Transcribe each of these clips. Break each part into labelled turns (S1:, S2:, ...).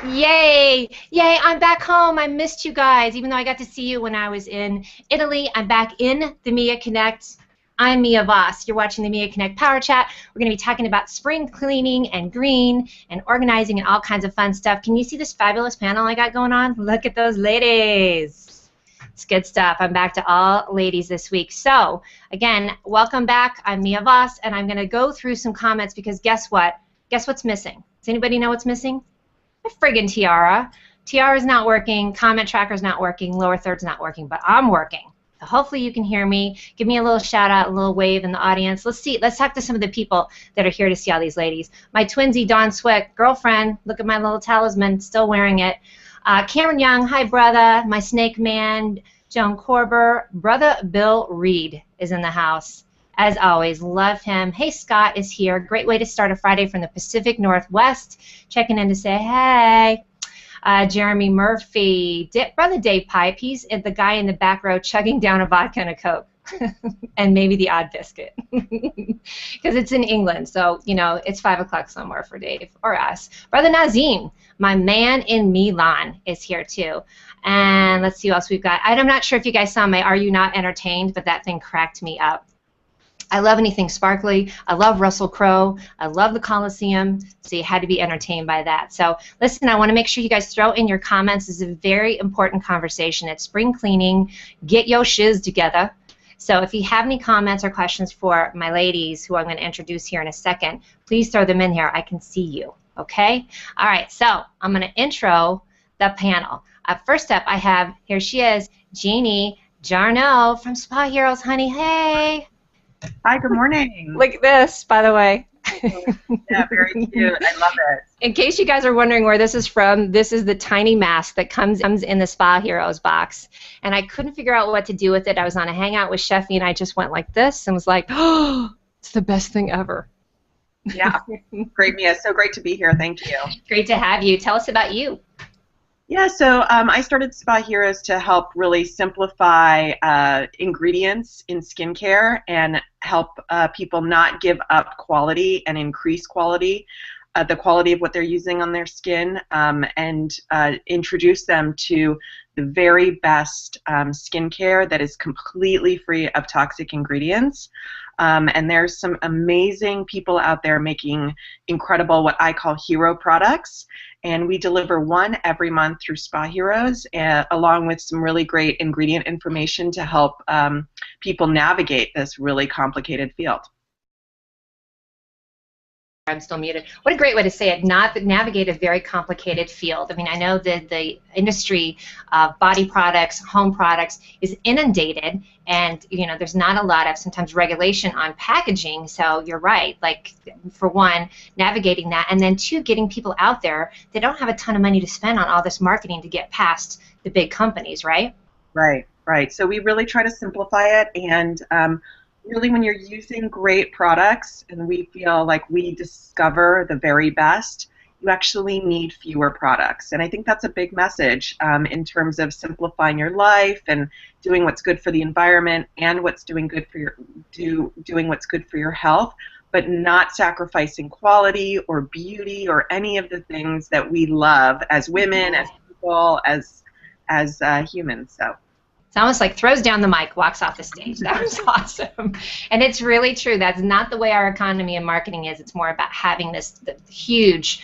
S1: Yay! Yay, I'm back home. I missed you guys. Even though I got to see you when I was in Italy, I'm back in the Mia Connect. I'm Mia Voss. You're watching the Mia Connect Power Chat. We're going to be talking about spring cleaning and green and organizing and all kinds of fun stuff. Can you see this fabulous panel I got going on? Look at those ladies. It's good stuff. I'm back to all ladies this week. So, again, welcome back. I'm Mia Voss, and I'm going to go through some comments because guess what? Guess what's missing? Does anybody know what's missing? A friggin' tiara. Tiara's not working, comment tracker's not working, lower third's not working, but I'm working. So hopefully you can hear me. Give me a little shout out, a little wave in the audience. Let's see, let's talk to some of the people that are here to see all these ladies. My twinsy Dawn Swick, girlfriend, look at my little talisman, still wearing it. Cameron Young, hi brother. My snake man, Joan Corber. Brother Bill Reed is in the house. As always, love him. Hey, Scott is here. Great way to start a Friday from the Pacific Northwest. Checking in to say hey. Jeremy Murphy. Brother Dave Pipe. He's the guy in the back row chugging down a vodka and a Coke. And maybe the odd biscuit. Because it's in England, so, you know, it's 5 o'clock somewhere for Dave or us. Brother Nazim, my man in Milan, is here too. And let's see what else we've got. I'm not sure if you guys saw my Are You Not Entertained, but that thing cracked me up. I love anything sparkly. I love Russell Crowe. I love the Coliseum, so you had to be entertained by that. So listen, I want to make sure you guys throw in your comments. This is a very important conversation. It's spring cleaning. Get your shiz together. So if you have any comments or questions for my ladies, who I'm going to introduce here in a second, please throw them in here. I can see you, okay? All right, so I'm going to intro the panel. First up, I have, here she is, Jeannie Jarnot from Spa Heroes, honey. Hey.
S2: Hi, good morning.
S1: Look at this, by the way.
S2: Yeah, very cute. I love it.
S1: In case you guys are wondering where this is from, this is the tiny mask that comes in the Spa Heroes box. And I couldn't figure out what to do with it. I was on a hangout with Sheffy, and I just went like this and was like, oh, it's the best thing ever.
S2: Yeah, great, Mia. So great to be here. Thank you.
S1: Great to have you. Tell us about you.
S2: Yeah, so I started Spa Heroes to help really simplify ingredients in skincare and help people not give up quality and increase quality, the quality of what they're using on their skin, and introduce them to the very best skincare that is completely free of toxic ingredients. And there's some amazing people out there making incredible, what I call hero products. And we deliver one every month through Spa Heroes, along with some really great ingredient information to help people navigate this really complicated field.
S1: I'm still muted. What a great way to say it, navigate a very complicated field. I mean, I know that the industry of body products, home products is inundated, and, you know, there's not a lot of sometimes regulation on packaging, so you're right. Like, for one, navigating that, and then two, getting people out there that don't have a ton of money to spend on all this marketing to get past the big companies, right?
S2: Right, right. So we really try to simplify it, and really, when you're using great products and we feel like we discover the very best, you actually need fewer products. And I think that's a big message in terms of simplifying your life and doing what's good for the environment and what's doing what's good for your health, but not sacrificing quality or beauty or any of the things that we love as women, as people, as humans. So.
S1: It's almost like throws down the mic, walks off the stage. That was awesome. And it's really true. That's not the way our economy and marketing is. It's more about having this huge,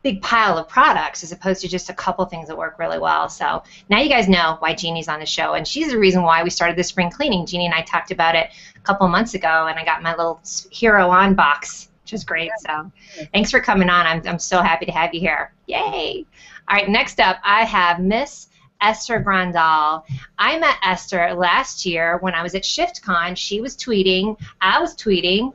S1: big pile of products as opposed to just a couple things that work really well. So now you guys know why Jeannie's on the show. And she's the reason why we started the spring cleaning. Jeannie and I talked about it a couple months ago, and I got my little Hero On box, which is great. So thanks for coming on. I'm so happy to have you here. Yay. All right, next up, I have Miss Esther Grandal. I met Esther last year when I was at ShiftCon. She was tweeting, I was tweeting.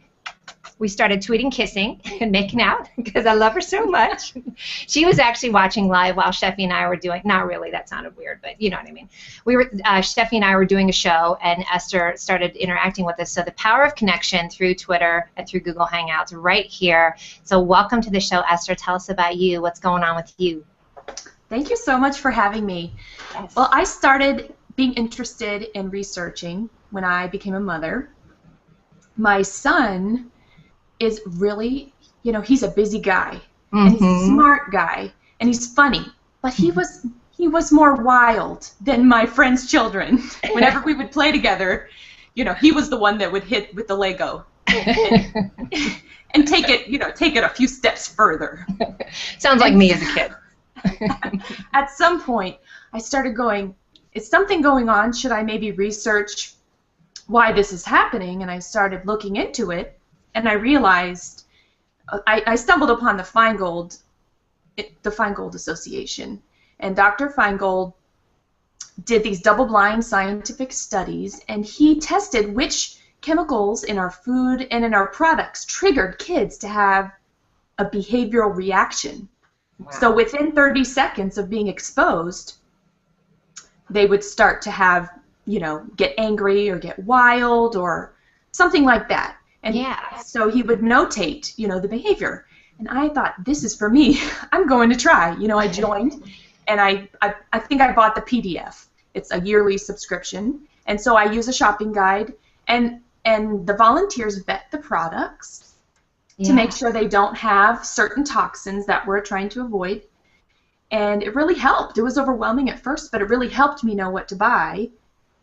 S1: We started tweeting, kissing, and making out because I love her so much. She was actually watching live while Sheffy and I were doing, not really, that sounded weird, but you know what I mean. Sheffy and I were doing a show, and Esther started interacting with us. So the power of connection through Twitter and through Google Hangouts right here. So welcome to the show, Esther. Tell us about you. What's going on with you?
S3: Thank you so much for having me.
S1: Yes.
S3: Well, I started being interested in researching when I became a mother. My son is really, you know, he's a busy guy, and he's a smart guy, and he's funny, but he was more wild than my friends' children. Whenever we would play together, you know, he was the one that would hit with the Lego and take it a few steps further.
S1: Sounds like me as a kid.
S3: At some point, I started going, is something going on? Should I maybe research why this is happening? And I started looking into it, and I realized I stumbled upon the Feingold Association, and Dr. Feingold did these double-blind scientific studies, and he tested which chemicals in our food and in our products triggered kids to have a behavioral reaction. Wow. So within 30 seconds of being exposed, they would start to have, you know, get angry or get wild or something like that. And so he would notate, you know, the behavior. And I thought, this is for me. I'm going to try. You know, I joined, and I think I bought the PDF. It's a yearly subscription. And so I use a shopping guide, and the volunteers vet the products to make sure they don't have certain toxins that we're trying to avoid. And it really helped. It was overwhelming at first, but it really helped me know what to buy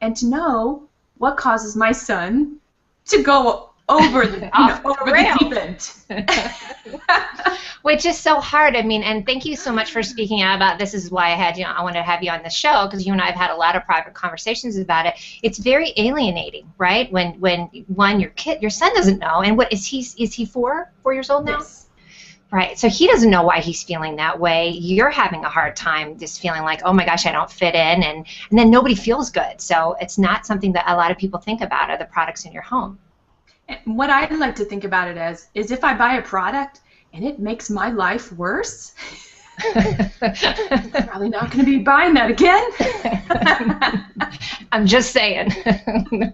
S3: and to know what causes my son to go over the, over the deep end.
S1: Which is so hard. I mean, and thank you so much for speaking out about this. Is why I had you. I wanted to have you on the show, because you and I have had a lot of private conversations about it. It's very alienating, right? When your son doesn't know, and what is he? Is he 4 years old now?
S3: Yes.
S1: Right. So he doesn't know why he's feeling that way. You're having a hard time just feeling like, oh my gosh, I don't fit in, and then nobody feels good. So it's not something that a lot of people think about, are the products in your home.
S3: And what I like to think about it as is, if I buy a product and it makes my life worse, I'm probably not going to be buying that again.
S1: I'm just saying.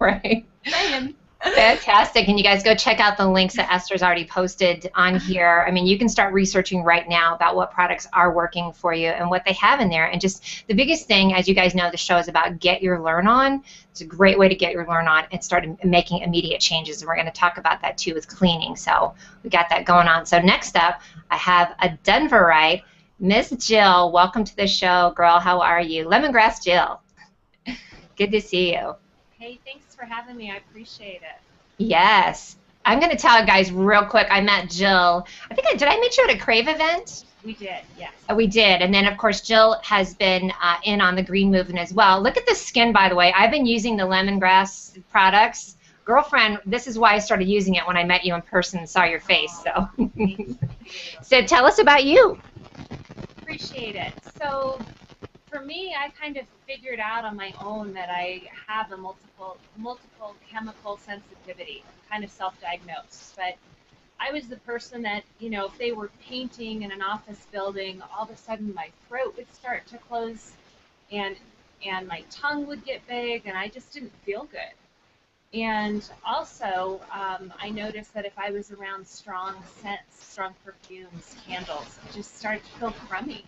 S1: Right?
S3: Saying.
S1: Fantastic. And you guys go check out the links that Esther's already posted on here. I mean, you can start researching right now about what products are working for you and what they have in there. And just the biggest thing, as you guys know, the show is about get your learn on. It's a great way to get your learn on and start making immediate changes. And we're going to talk about that too with cleaning. So we got that going on. So next up, I have a Denverite, Miss Jill. Welcome to the show, girl. How are you? Lemongrass Jill. Good to see you.
S4: Hey, thanks for having me. I appreciate it.
S1: Yes. I'm going to tell you guys real quick, I met Jill. Did I meet you at a Crave event?
S4: We did, yes.
S1: We did. And then, of course, Jill has been in on the green movement as well. Look at the skin, by the way. I've been using the lemongrass products. Girlfriend, this is why I started using it when I met you in person and saw your face. So, so tell us about you.
S4: Appreciate it. So, for me, I kind of figured out on my own that I have a multiple chemical sensitivity. I'm kind of self-diagnosed, but I was the person that, you know, if they were painting in an office building, all of a sudden my throat would start to close, and my tongue would get big, and I just didn't feel good. And also, I noticed that if I was around strong scents, strong perfumes, candles, it just started to feel crummy.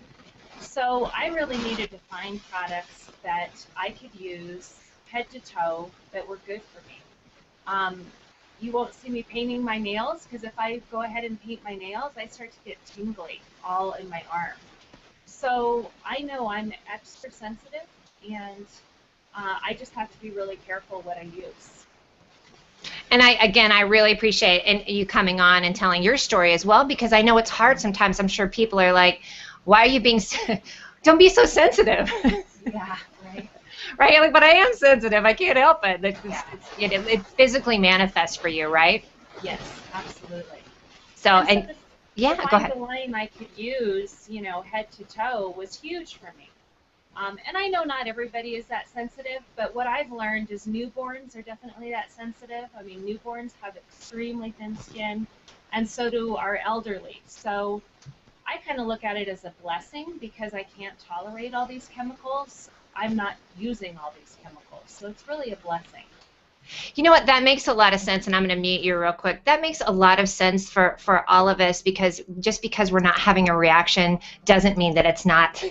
S4: So I really needed to find products that I could use head to toe that were good for me. You won't see me painting my nails, because if I go ahead and paint my nails, I start to get tingly all in my arm. So I know I'm extra sensitive, and I just have to be really careful what I use.
S1: And I really appreciate you coming on and telling your story as well, because I know it's hard sometimes. I'm sure people are like, why are you being, don't be so sensitive.
S4: Yeah, right.
S1: Right, like, but I am sensitive. I can't help it. It physically manifests for you, right?
S4: Yes, absolutely.
S1: So,
S4: go
S1: ahead.
S4: The line I could use, you know, head to toe was huge for me. And I know not everybody is that sensitive, but what I've learned is newborns are definitely that sensitive. I mean, newborns have extremely thin skin, and so do our elderly. So I kind of look at it as a blessing, because I can't tolerate all these chemicals. I'm not using all these chemicals, so it's really a blessing.
S1: You know what? That makes a lot of sense, and I'm going to mute you real quick. That makes a lot of sense for all of us, because just because we're not having a reaction doesn't mean that it's not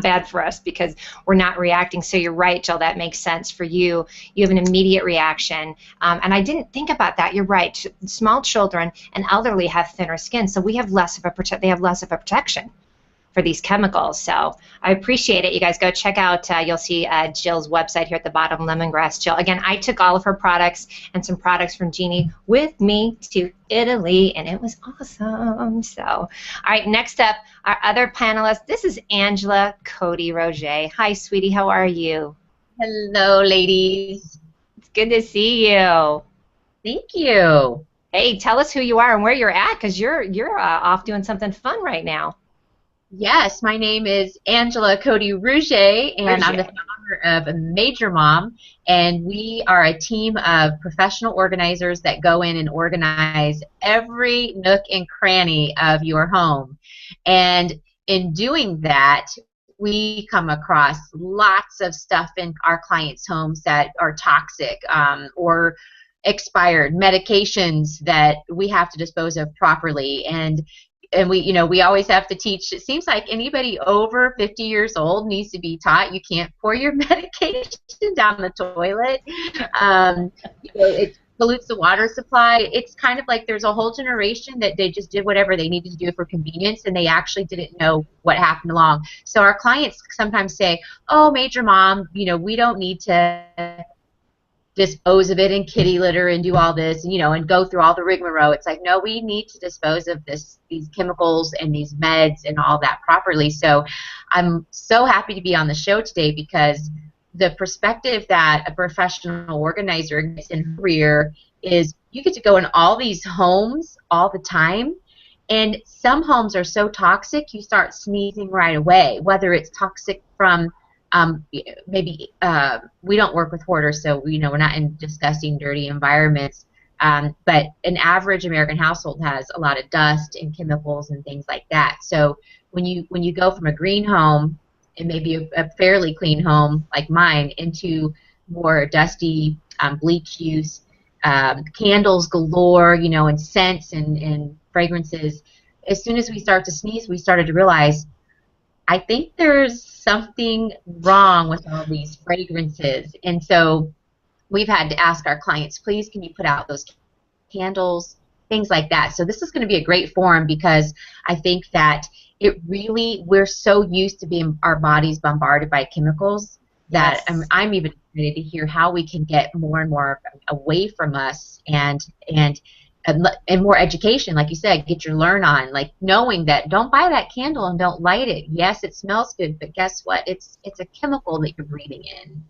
S1: bad for us, because we're not reacting. So you're right, Jill. That makes sense for you. You have an immediate reaction, and I didn't think about that. You're right. Small children and elderly have thinner skin, so we have less of a they have less of a protection. for these chemicals. So I appreciate it. You guys go check out, you'll see Jill's website here at the bottom, Lemongrass Jill. Again, I took all of her products and some products from Jeannie with me to Italy, and it was awesome. So, all right, next up, our other panelist. This is Angela Cody-Rouget. Hi, sweetie. How are you?
S5: Hello, ladies.
S1: It's good to see you.
S5: Thank you.
S1: Hey, tell us who you are and where you're at, because you're off doing something fun right now.
S5: Yes, my name is Angela Cody-Rouget, and I'm the founder of Major Mom, and we are a team of professional organizers that go in and organize every nook and cranny of your home. And in doing that, we come across lots of stuff in our clients' homes that are toxic or expired, medications that we have to dispose of properly, and we always have to teach. It seems like anybody over 50 years old needs to be taught you can't pour your medication down the toilet. It pollutes the water supply. It's kind of like there's a whole generation that they just did whatever they needed to do for convenience, and they actually didn't know what happened along. So our clients sometimes say, "Oh, Major Mom, we don't need to dispose of it in kitty litter and do all this, and go through all the rigmarole." It's like, no, we need to dispose of these chemicals and these meds and all that properly. So I'm so happy to be on the show today, because the perspective that a professional organizer gets in her career is you get to go in all these homes all the time, and some homes are so toxic you start sneezing right away, whether it's toxic from maybe we don't work with hoarders, so we're not in disgusting, dirty environments. But an average American household has a lot of dust and chemicals and things like that. So when you go from a green home and maybe a fairly clean home like mine into more dusty, bleach use, candles galore, and scents and fragrances, as soon as we start to sneeze, we started to realize, I think there's something wrong with all these fragrances. And so we've had to ask our clients, please, can you put out those candles, things like that. So this is going to be a great forum, because I think that we're so used to being our bodies bombarded by chemicals that
S1: Yes.
S5: I'm even excited to hear how we can get more and more away from us, and more education, like you said, get your learn on, like knowing that don't buy that candle and don't light it. Yes, it smells good, but guess what? It's a chemical that you're breathing in.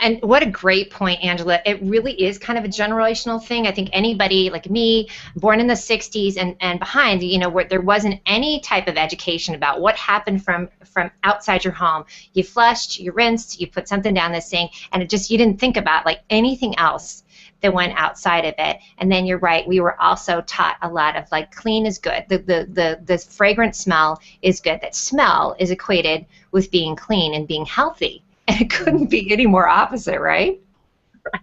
S1: And what a great point, Angela. It really is kind of a generational thing. I think anybody like me, born in the 60s and behind, where there wasn't any type of education about what happened from outside your home. You flushed, you rinsed, you put something down the sink, and you didn't think about like anything else that went outside of it. And then you're right, we were also taught a lot of like clean is good. The fragrant smell is good. That smell is equated with being clean and being healthy. And it couldn't be any more opposite, right?
S5: Right.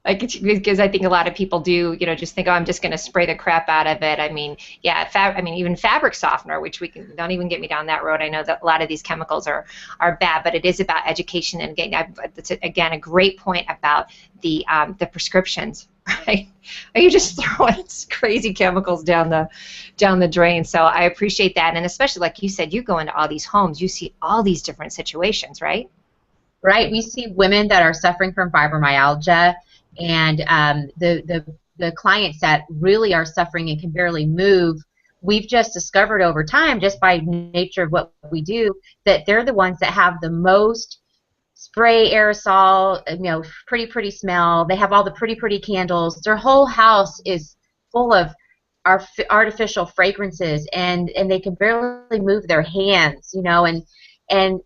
S1: Like, because I think a lot of people do, just think, oh, I'm just going to spray the crap out of it. I mean, yeah, even fabric softener, which don't even get me down that road. I know that a lot of these chemicals are bad, but it is about education. And again, a great point about the prescriptions, right? Are you just throwing crazy chemicals down the drain? So I appreciate that, and especially like you said, you go into all these homes, you see all these different situations, right?
S5: Right. We see women that are suffering from fibromyalgia, and the clients that really are suffering and can barely move. We've just discovered over time, just by nature of what we do, that they're the ones that have the most spray aerosol, pretty smell. They have all the pretty candles. Their whole house is full of artificial fragrances, and they can barely move their hands, and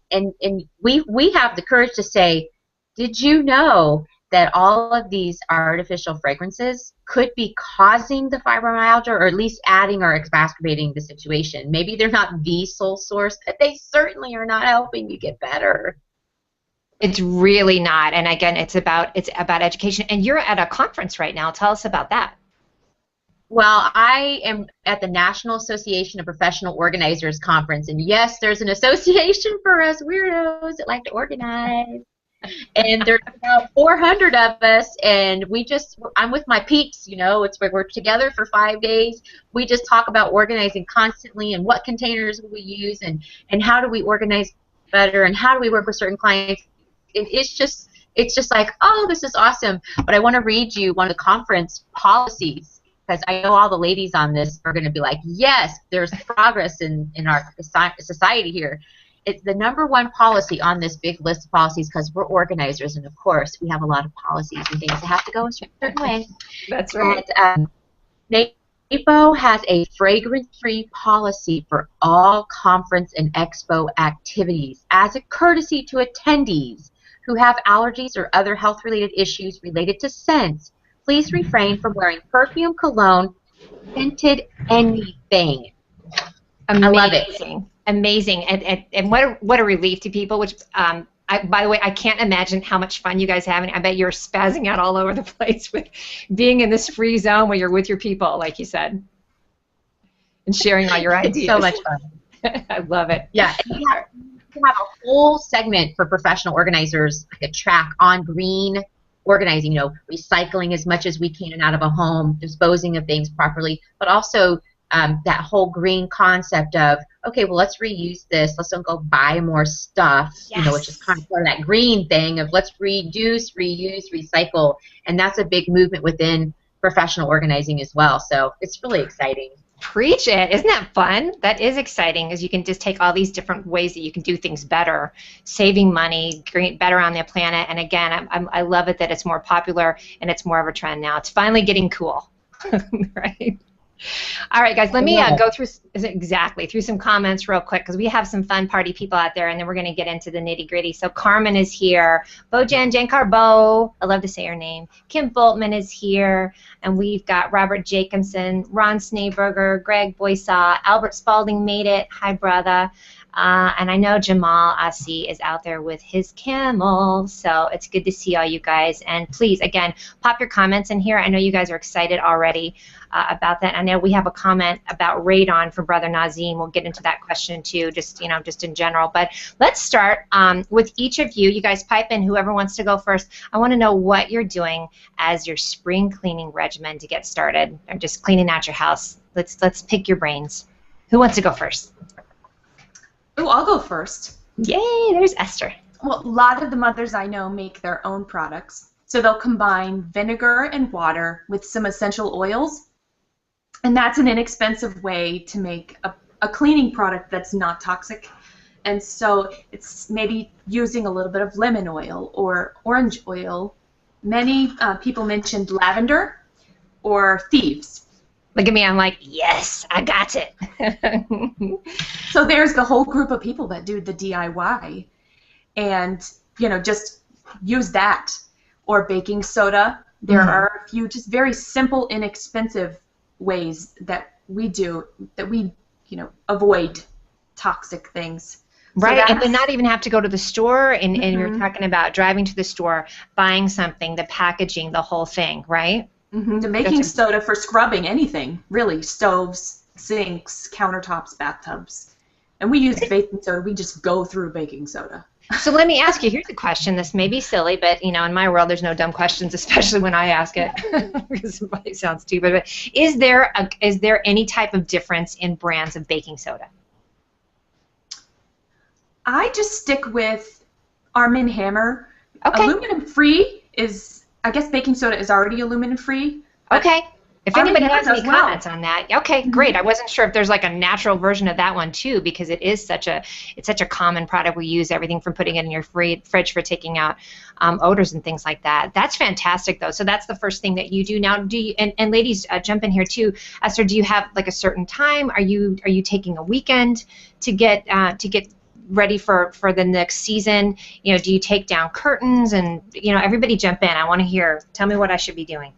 S5: we have the courage to say, did you know that all of these artificial fragrances could be causing the fibromyalgia, or at least adding or exacerbating the situation? Maybe they're not the sole source, but they certainly are not helping you get better.
S1: It's really not. And again, it's about education. And you're at a conference right now. Tell us about that.
S5: Well, I am at the National Association of Professional Organizers conference, and yes, there's an association for us weirdos that like to organize. And there's about 400 of us, and I'm with my peeps, we're together for 5 days. We just talk about organizing constantly and what containers we use and how do we organize better and how do we work with certain clients. It's just like, oh, this is awesome. But I want to read you one of the conference policies, because I know all the ladies on this are going to be like, yes, there's progress in our society here. It's the #1 policy on this big list of policies, because we're organizers, and of course we have a lot of policies and things that have to go a certain way.
S1: That's right.
S5: And, NAPO has a fragrance-free policy for all conference and expo activities as a courtesy to attendees who have allergies or other health-related issues related to scents. Please refrain from wearing perfume, cologne, scented anything.
S1: Amazing.
S5: I love it.
S1: Amazing. And what a relief to people, which, by the way, I can't imagine how much fun you guys are having. I bet you're spazzing out all over the place with being in this free zone where you're with your people, like you said, and sharing all your ideas.
S5: It's so much fun.
S1: I love it.
S5: Yeah. And we have a whole segment for professional organizers, like a track on green organizing, recycling as much as we can out of a home, disposing of things properly, but also that whole green concept of, okay, well, let's reuse this. Let's don't go buy more stuff,
S1: yes.
S5: Which is kind of part of that green thing of let's reduce, reuse, recycle. And that's a big movement within professional organizing as well. So it's really exciting.
S1: Preach it. Isn't that fun? That is exciting, because you can just take all these different ways that you can do things better, saving money, better on the planet. And again, I love it that it's more popular and it's more of a trend now. It's finally getting cool, right? All right, guys, let me go through some comments real quick, because we have some fun party people out there, and then we're going to get into the nitty-gritty. So Carmen is here. Bojan Jankarbo, I love to say her name. Kim Boltman is here. And we've got Robert Jacobson, Ron Snaberger, Greg Boysaw, Albert Spalding made it. Hi, brother. And I know Jamal Asi is out there with his camel, so it's good to see all you guys. And please, again, pop your comments in here. I know you guys are excited already about that. I know we have a comment about radon from Brother Nazim. We'll get into that question too, just in general. But let's start with each of you. You guys pipe in, whoever wants to go first. I want to know what you're doing as your spring cleaning regimen to get started, or just cleaning out your house. Let's pick your brains. Who wants to go first?
S3: Oh, I'll go first.
S1: Yay, there's Esther.
S3: Well, a lot of the mothers I know make their own products. So they'll combine vinegar and water with some essential oils. And that's an inexpensive way to make a cleaning product that's not toxic. And so it's maybe using a little bit of lemon oil or orange oil. Many people mentioned lavender or thieves.
S1: Look at me, I'm like, yes, I got it.
S3: So there's the whole group of people that do the DIY, and just use that. Or baking soda. There are a few just very simple, inexpensive ways that we avoid toxic things.
S1: Right, and then not even have to go to the store, and you're talking about driving to the store, buying something, the packaging, the whole thing, right?
S3: The baking soda for scrubbing anything, really, stoves, sinks, countertops, bathtubs. And we use baking soda. We just go through baking soda.
S1: So let me ask you, here's a question. This may be silly, but in my world there's no dumb questions, especially when I ask it, because it might sound stupid. But is there any type of difference in brands of baking soda?
S3: I just stick with Arm & Hammer.
S1: Okay.
S3: Aluminum-free is, I guess baking soda is already aluminum-free.
S1: Okay. If anybody has any
S3: well.
S1: comments on that, okay, great. I wasn't sure if there's like a natural version of that one too, because it's such a common product. We use everything from putting it in your fridge for taking out odors and things like that. That's fantastic though. So that's the first thing that you do now. Do you, and ladies, jump in here too. Esther, do you have like a certain time? Are you taking a weekend to get ready for the next season? Do you take down curtains? And everybody jump in. I want to hear. Tell me what I should be doing.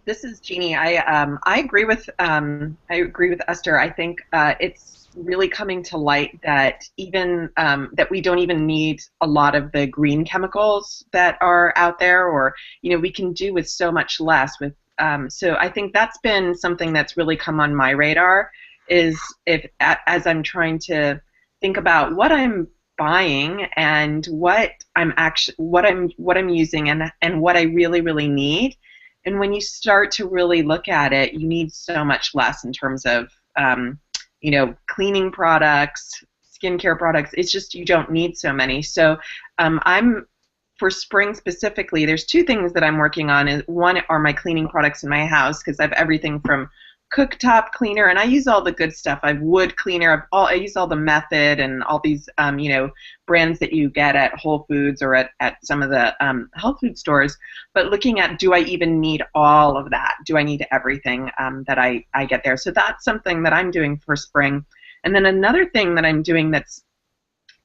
S2: This is Jeannie. I agree with Esther. I think it's really coming to light that even that we don't even need a lot of the green chemicals that are out there, or we can do with so much less. So I think that's been something that's really come on my radar. Is as I'm trying to think about what I'm buying and what I'm using and what I really need. And when you start to really look at it, you need so much less in terms of cleaning products, skincare products. It's just you don't need so many. So for spring specifically, there's two things that I'm working on. One are my cleaning products in my house, because I have everything from cooktop cleaner, and I use all the good stuff. I have wood cleaner. I use all the Method and all these brands that you get at Whole Foods or at some of the health food stores. But looking at, do I even need all of that? Do I need everything that I get there? So that's something that I'm doing for spring. And then another thing that I'm doing that's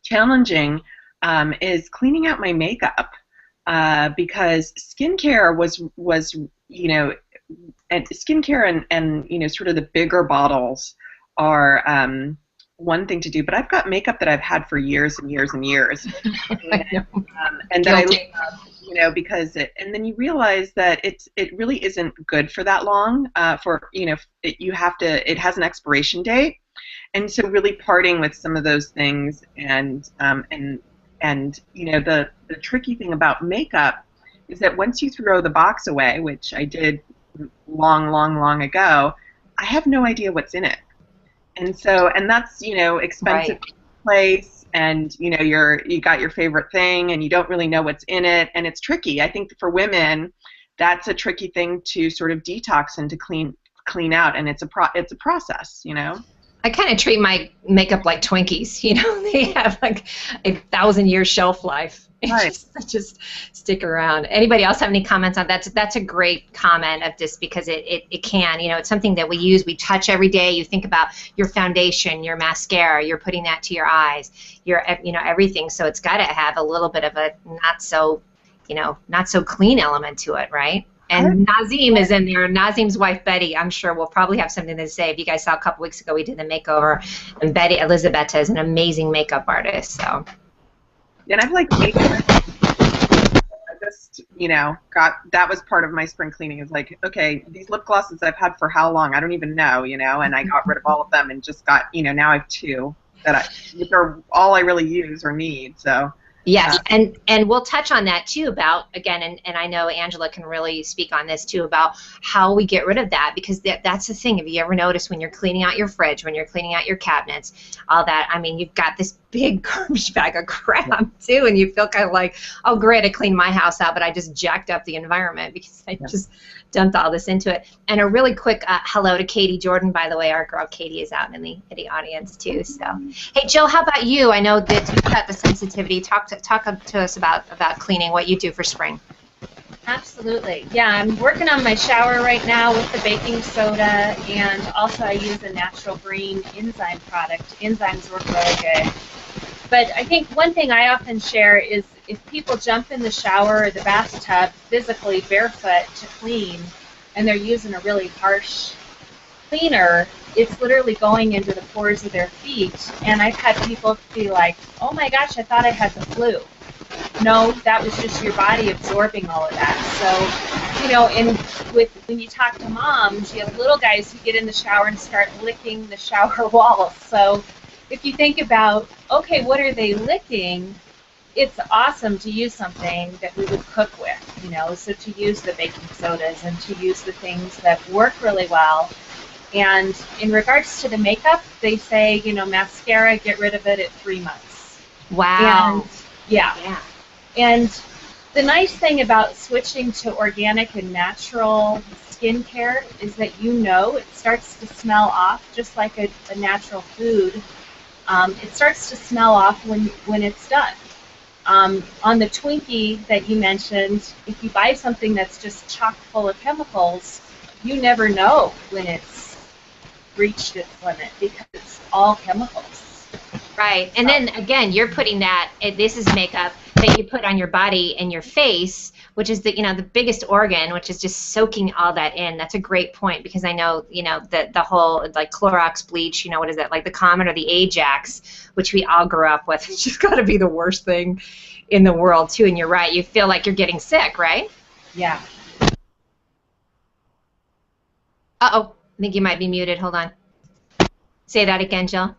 S2: challenging is cleaning out my makeup, because skincare was and skincare and sort of the bigger bottles are one thing to do, but I've got makeup that I've had for years and years and years, and that I love, because and then you realize that it really isn't good for that long. It has an expiration date, and so really parting with some of those things, and the tricky thing about makeup is that once you throw the box away, which I did long ago, I have no idea what's in it, and that's expensive place, and you got your favorite thing, and you don't really know what's in it, and it's tricky. I think for women, that's a tricky thing to sort of detox and to clean out, and it's a process.
S1: I kind of treat my makeup like Twinkies. They have like 1,000-year shelf life.
S2: Right.
S1: Just stick around. Anybody else have any comments on that? That's a great comment of this, because it can, it's something that we use, we touch every day. You think about your foundation, your mascara, you're putting that to your eyes, your everything. So it's got to have a little bit of a not so clean element to it, right? And Nazim is in there. Nazim's wife, Betty, I'm sure will probably have something to say. If you guys saw a couple weeks ago, we did the makeover, and Betty Elizabetta is an amazing makeup artist. So.
S2: And I've I just, that was part of my spring cleaning. Is like, okay, these lip glosses I've had for how long? I don't even know, and I got rid of all of them and just got, now I have two which are all I really use or need. So.
S1: Yes, and we'll touch on that too about, again, and I know Angela can really speak on this too, about how we get rid of that, because that's the thing. Have you ever noticed when you're cleaning out your fridge, when you're cleaning out your cabinets, all that, I mean, you've got this big garbage bag of crap too, and you feel kind of like, oh great, I cleaned my house out, but I just jacked up the environment because I just dumped all this into it. And a really quick hello to Katie Jordan, by the way. Our girl Katie is out in the audience too. So, hey Jill, how about you? I know that you've got the sensitivity. Talk to us about cleaning, what you do for spring.
S4: Absolutely. Yeah, I'm working on my shower right now with the baking soda, and also I use a natural green enzyme product. Enzymes work really good. But I think one thing I often share is if people jump in the shower or the bathtub physically barefoot to clean, and they're using a really harsh cleaner, it's literally going into the pores of their feet. And I've had people be like, oh my gosh, I thought I had the flu. No, that was just your body absorbing all of that. So, when you talk to moms, you have little guys who get in the shower and start licking the shower walls. So if you think about, okay, what are they licking? It's awesome to use something that we would cook with, so to use the baking sodas and to use the things that work really well. And in regards to the makeup, they say, mascara, get rid of it at 3 months.
S1: Wow.
S4: And, yeah. And the nice thing about switching to organic and natural skincare is that it starts to smell off just like a natural food. It starts to smell off when it's done. On the Twinkie that you mentioned, if you buy something that's just chock full of chemicals, you never know when it's reached its limit because it's all chemicals.
S1: Right. And then, again, you're putting this is makeup that you put on your body and your face, which is the biggest organ, which is just soaking all that in. That's a great point, because I know, the whole, like, Clorox bleach, what is that, like the Comet or the Ajax, which we all grew up with. It's just got to be the worst thing in the world, too. And you're right. You feel like you're getting sick, right?
S4: Yeah.
S1: Uh-oh. I think you might be muted. Hold on. Say that again, Jill.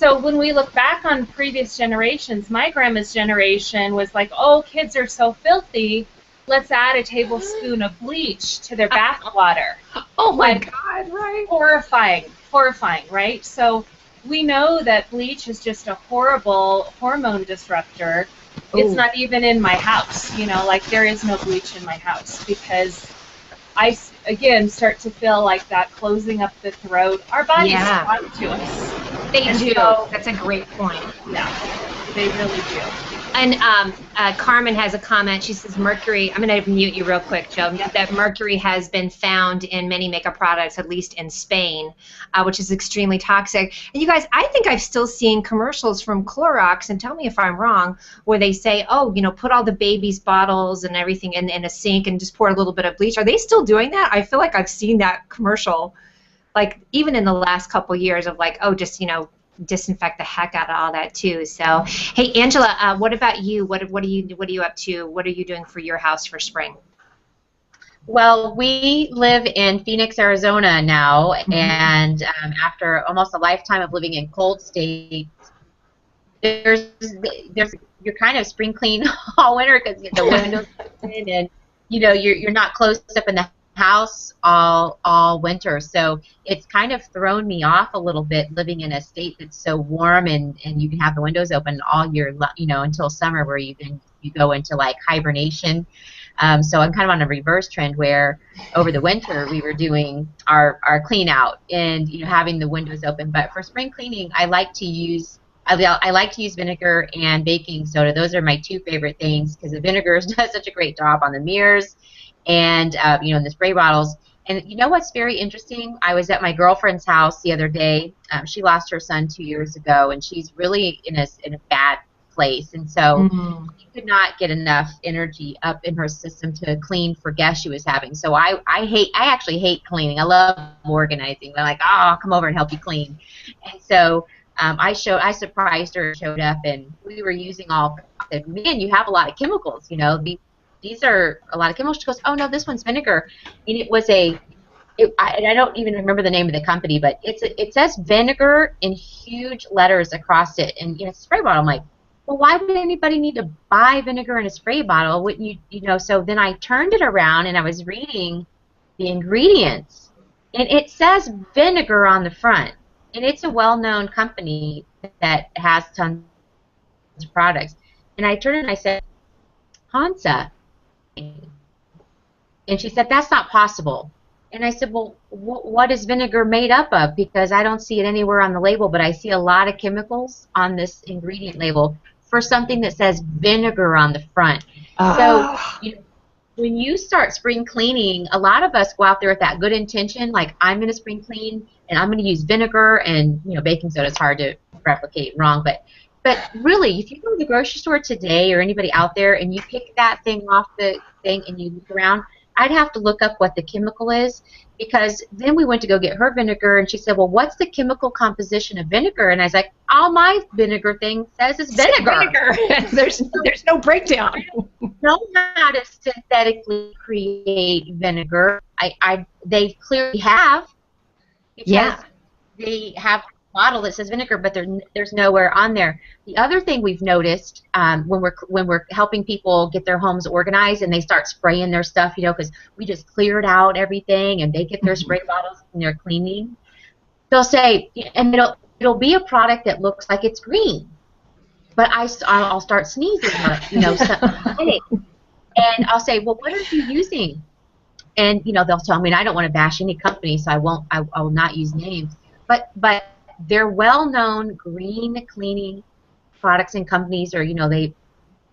S4: So when we look back on previous generations, my grandma's generation was like, oh, kids are so filthy, let's add a tablespoon of bleach to their bath water.
S1: Oh my
S4: Like,
S1: God, right?
S4: horrifying, right? So we know that bleach is just a horrible hormone disruptor. It's not even in my house, you know, like there is no bleach in my house because I, again, start to feel like that closing up the throat. Our bodies respond to us.
S1: They do.
S4: So,
S1: that's a great point.
S4: Yeah, they really do.
S1: And Carmen has a comment. She says mercury, I'm going to mute you real quick, Joe, that mercury has been found in many makeup products, at least in Spain, which is extremely toxic. And you guys, I think I've still seen commercials from Clorox, and tell me if I'm wrong, where they say, oh, you know, put all the baby's bottles and everything in a sink and just pour a little bit of bleach. Are they still doing that? I feel like I've seen that commercial, like even in the last couple years of like, oh, just, you know, disinfect the heck out of all that too. So, hey, Angela, what about you? What are you up to? What are you doing for your house for spring?
S5: Well, we live in Phoenix, Arizona now, and after almost a lifetime of living in cold states, there's you're kind of spring clean all winter because the windows are open and you know you're not closed up in the house all winter, so it's kind of thrown me off a little bit living in a state that's so warm and you can have the windows open all year, you know, until summer where you go into like hibernation. So I'm kind of on a reverse trend where over the winter we were doing our clean out and you know having the windows open, but for spring cleaning I like to use vinegar and baking soda. Those are my two favorite things because the vinegar does such a great job on the mirrors and you know, in the spray bottles. And you know what's very interesting? I was at my girlfriend's house the other day. She lost her son 2 years ago, and she's really in a bad place. And so she could not get enough energy up in her system to clean for guests she was having. So I actually hate cleaning. I love organizing. I'm like, oh, I'll come over and help you clean. And so I surprised her, showed up, and we were using all. I said, man, you have a lot of chemicals, you know. These are a lot of chemicals. She goes, oh no, this one's vinegar, and it was I don't even remember the name of the company, but it says vinegar in huge letters across it, and you know, it's a spray bottle. I'm like, well, why would anybody need to buy vinegar in a spray bottle? Wouldn't you, you know? So then I turned it around and I was reading the ingredients, and it says vinegar on the front, and it's a well-known company that has tons of products. And I turned and I said, Hansa. And she said, that's not possible. And I said, well, what is vinegar made up of? Because I don't see it anywhere on the label, but I see a lot of chemicals on this ingredient label for something that says vinegar on the front. So you know, when you start spring cleaning, a lot of us go out there with that good intention, like I'm going to spring clean and I'm going to use vinegar, and you know, baking soda is hard to replicate wrong, but really, if you go to the grocery store today or anybody out there and you pick that thing off the thing and you look around, I'd have to look up what the chemical is, because then we went to go get her vinegar and she said, well, what's the chemical composition of vinegar? And I was like, all my vinegar thing says is vinegar.
S1: There's no breakdown.
S5: I don't know how to synthetically create vinegar. They clearly have, because they have bottle that says vinegar, but there's nowhere on there. The other thing we've noticed when we're helping people get their homes organized and they start spraying their stuff, you know, because we just cleared out everything and they get their spray bottles and they're cleaning, they'll say, and it'll be a product that looks like it's green, but I'll start sneezing, or, you know, and I'll say, well, what are you using? And you know, they'll tell me, and I don't want to bash any company, so I will not use names, but they're well-known green cleaning products and companies, or you know, they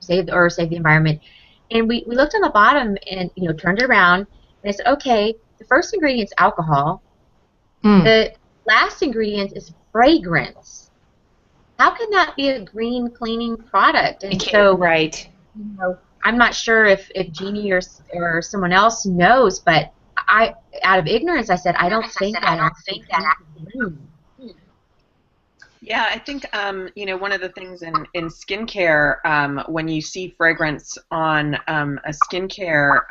S5: save the environment. And we looked on the bottom and you know, turned it around and I said, okay, the first ingredient is alcohol. The last ingredient is fragrance. How can that be a green cleaning product? And so,
S1: right.
S5: You know, I'm not sure if Jeannie or someone else knows, but out of ignorance, I said, I don't think that.
S2: Yeah, I think you know, one of the things in skincare, when you see fragrance on a skincare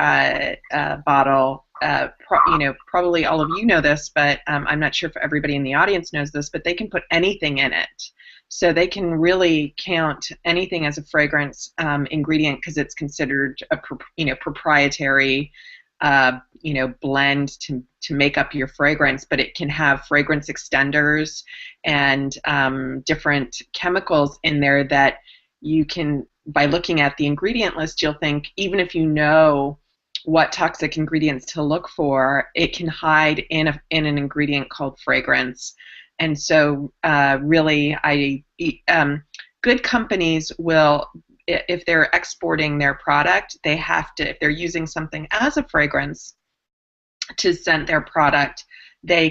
S2: bottle, probably all of you know this, but I'm not sure if everybody in the audience knows this, but they can put anything in it. So they can really count anything as a fragrance ingredient because it's considered a proprietary blend to make up your fragrance, but it can have fragrance extenders and different chemicals in there that you can, by looking at the ingredient list, you'll think, even if you know what toxic ingredients to look for, it can hide in an ingredient called fragrance. And so really, good companies will, if they're exporting their product, they have to, if they're using something as a fragrance to scent their product, they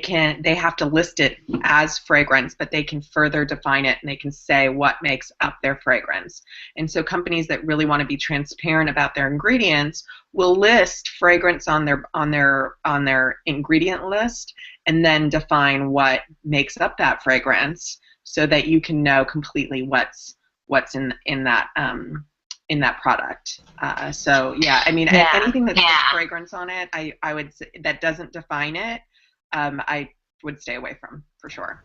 S2: have to list it as fragrance, but they can further define it and they can say what makes up their fragrance. And so companies that really want to be transparent about their ingredients will list fragrance on their ingredient list and then define what makes up that fragrance so that you can know completely what's in that product. So yeah, I mean, anything that says fragrance on it, I would say that doesn't define it, I would stay away from, for sure.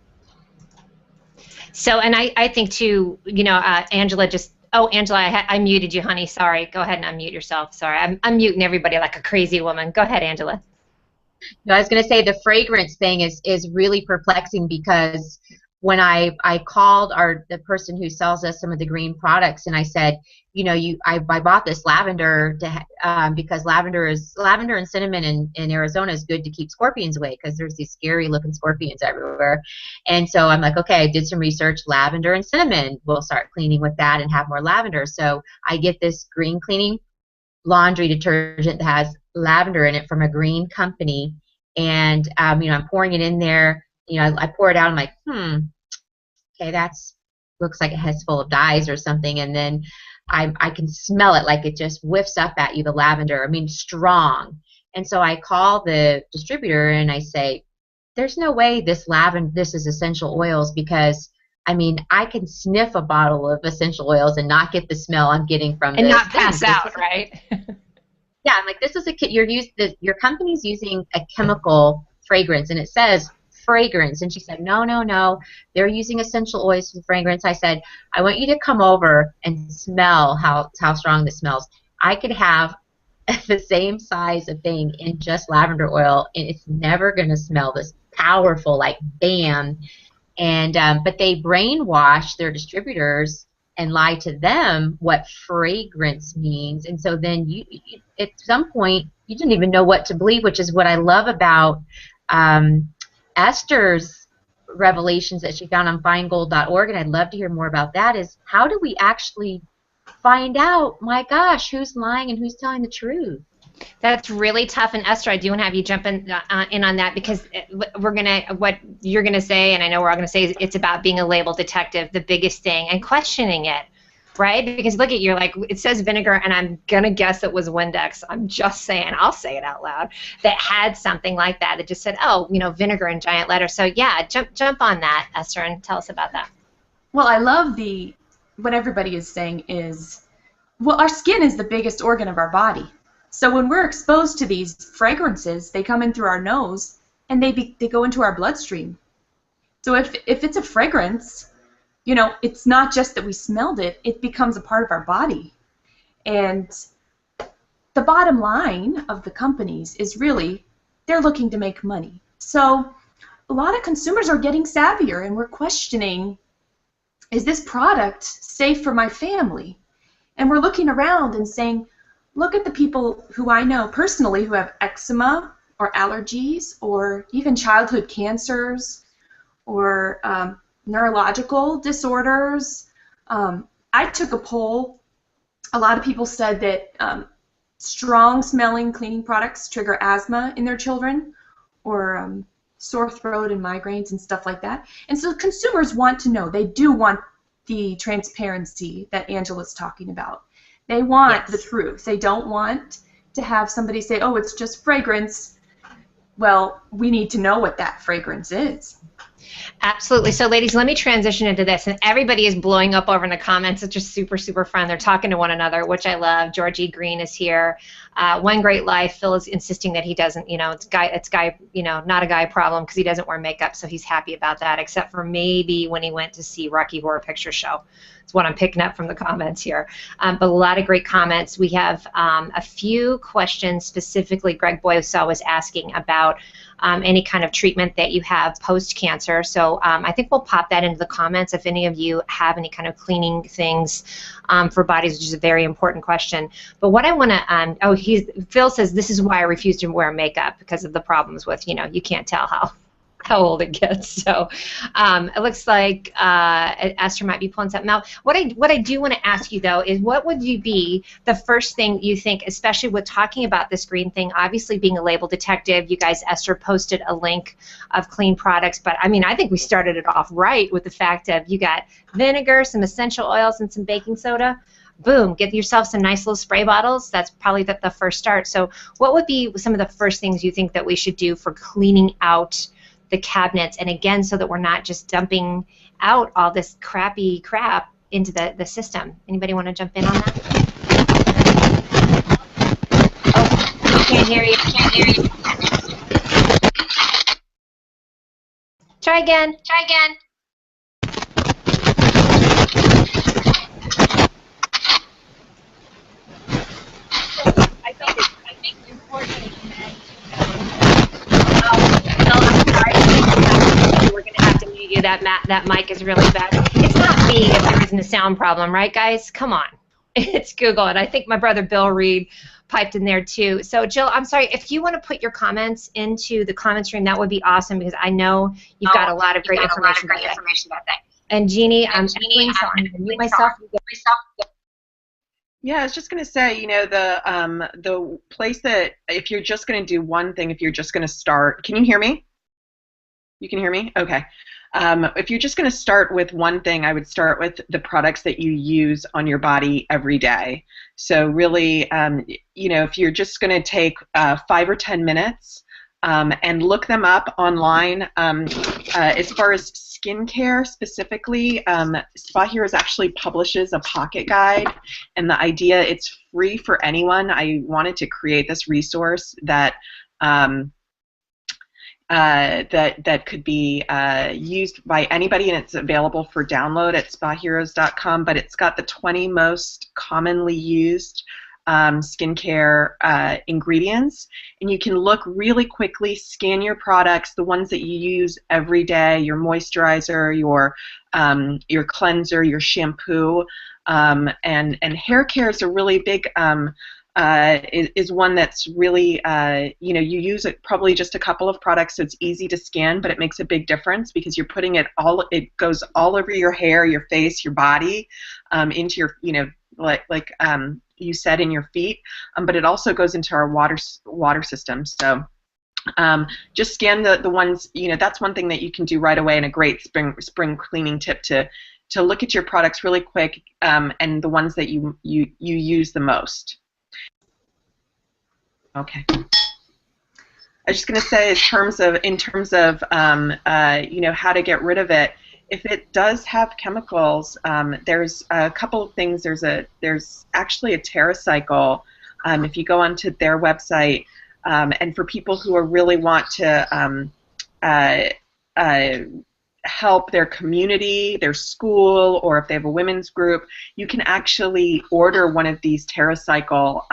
S1: So, and I think too, Angela Angela, I muted you, honey. Sorry. Go ahead and unmute yourself. Sorry, I'm muting everybody like a crazy woman. Go ahead, Angela.
S5: No, I was going to say the fragrance thing is really perplexing because when I called the person who sells us some of the green products and I said, I bought this lavender because lavender and cinnamon in Arizona is good to keep scorpions away because there's these scary looking scorpions everywhere. And so I'm like, okay, I did some research, lavender and cinnamon. We'll start cleaning with that and have more lavender. So I get this green cleaning laundry detergent that has lavender in it from a green company, and I'm pouring it in there. I pour it out. I'm like, okay, looks like it has full of dyes or something. And then I can smell it, like it just whiffs up at you, the lavender. I mean, strong. And so I call the distributor and I say, there's no way this is essential oils, because I mean, I can sniff a bottle of essential oils and not get the smell I'm getting from
S1: and
S5: this.
S1: not pass out, right?
S5: Yeah, I'm like, this is your company's using a chemical fragrance, and it says fragrance. And she said, no, they're using essential oils for fragrance. I said, I want you to come over and smell how strong this smells. I could have the same size of thing in just lavender oil, and it's never going to smell this powerful, like bam. And but they brainwash their distributors and lie to them what fragrance means. And so then you at some point you didn't even know what to believe, which is what I love about Esther's revelations that she found on findgold.org, and I'd love to hear more about that, is how do we actually find out, my gosh, who's lying and who's telling the truth?
S1: That's really tough. And Esther, I do want to have you jump in on that, because what you're gonna say, and I know we're all gonna say, is it's about being a label detective, the biggest thing, and questioning it, right? Because look at, you're like, it says vinegar, and I'm gonna guess it was Windex. I'm just saying, I'll say it out loud, that had something like that. It just said, oh, vinegar in giant letters. So yeah, jump on that, Esther, and tell us about that.
S3: Well, I love what everybody is saying is, well, our skin is the biggest organ of our body. So when we're exposed to these fragrances, they come in through our nose, and they go into our bloodstream. So if it's a fragrance, it's not just that we smelled it, it becomes a part of our body. And the bottom line of the companies is really, they're looking to make money. So a lot of consumers are getting savvier, and we're questioning, is this product safe for my family? And we're looking around and saying, look at the people who I know personally who have eczema or allergies or even childhood cancers or neurological disorders. I took a poll. A lot of people said that strong-smelling cleaning products trigger asthma in their children, or sore throat and migraines and stuff like that. And so consumers want to know. They do want the transparency that Angela's talking about. They want the truth. They don't want to have somebody say, oh, it's just fragrance. Well, we need to know what that fragrance is.
S1: Absolutely. So, ladies, let me transition into this. And everybody is blowing up over in the comments. It's just super, super fun. They're talking to one another, which I love. Georgie Green is here. One Great Life. Phil is insisting that he doesn't, it's guy, not a guy problem because he doesn't wear makeup. So he's happy about that, except for maybe when he went to see Rocky Horror Picture Show. That's what I'm picking up from the comments here. But a lot of great comments. We have a few questions specifically. Greg Boyosel was asking about any kind of treatment that you have post-cancer. So I think we'll pop that into the comments if any of you have any kind of cleaning things for bodies, which is a very important question. But what I want to, Phil says, this is why I refuse to wear makeup because of the problems with, you can't tell how old it gets. So it looks like Esther might be pulling something out. What I do want to ask you, though, is what would you be the first thing you think, especially with talking about this green thing, obviously being a label detective, you guys, Esther posted a link of clean products, but I mean, I think we started it off right with the fact of you got vinegar, some essential oils, and some baking soda. Boom, get yourself some nice little spray bottles. That's probably the first start. So what would be some of the first things you think that we should do for cleaning out the cabinets, and again, so that we're not just dumping out all this crappy crap into the system? Anybody want to jump in on that? Oh, can't hear you. Try again.
S4: I think it's important to mention
S1: we're going to have to mute you. That mic is really bad. It's not me if there isn't a sound problem, right, guys? Come on. It's Google, and I think my brother Bill Reed piped in there too. So, Jill, I'm sorry, if you want to put your comments into the comment stream, that would be awesome because I know you've got a lot of great information about that. And Jeannie, I'm going to mute myself.
S2: Yeah, I was just going to say, the place that if you're just going to do one thing, if you're just going to start, can you hear me? You can hear me? Okay. If you're just going to start with one thing, I would start with the products that you use on your body every day. So really, if you're just going to take 5 or 10 minutes and look them up online, as far as skincare specifically, Spa Heroes actually publishes a pocket guide, and the idea, it's free for anyone. I wanted to create this resource that that could be used by anybody, and it's available for download at spaheroes.com, but it's got the 20 most commonly used skincare ingredients, and you can look really quickly, scan your products, the ones that you use every day, your moisturizer, your cleanser, your shampoo, and hair care is a really big is one that's really, you use it probably just a couple of products, so it's easy to scan, but it makes a big difference because you're putting it goes all over your hair, your face, your body, into your, like you said, in your feet, but it also goes into our water system. So just scan the ones, that's one thing that you can do right away, and a great spring cleaning tip to look at your products really quick, and the ones that you use the most. Okay. I was just going to say, in terms of how to get rid of it. If it does have chemicals, there's a couple of things. There's actually a TerraCycle. If you go onto their website, and for people who really want to help their community, their school, or if they have a women's group, you can actually order one of these TerraCycle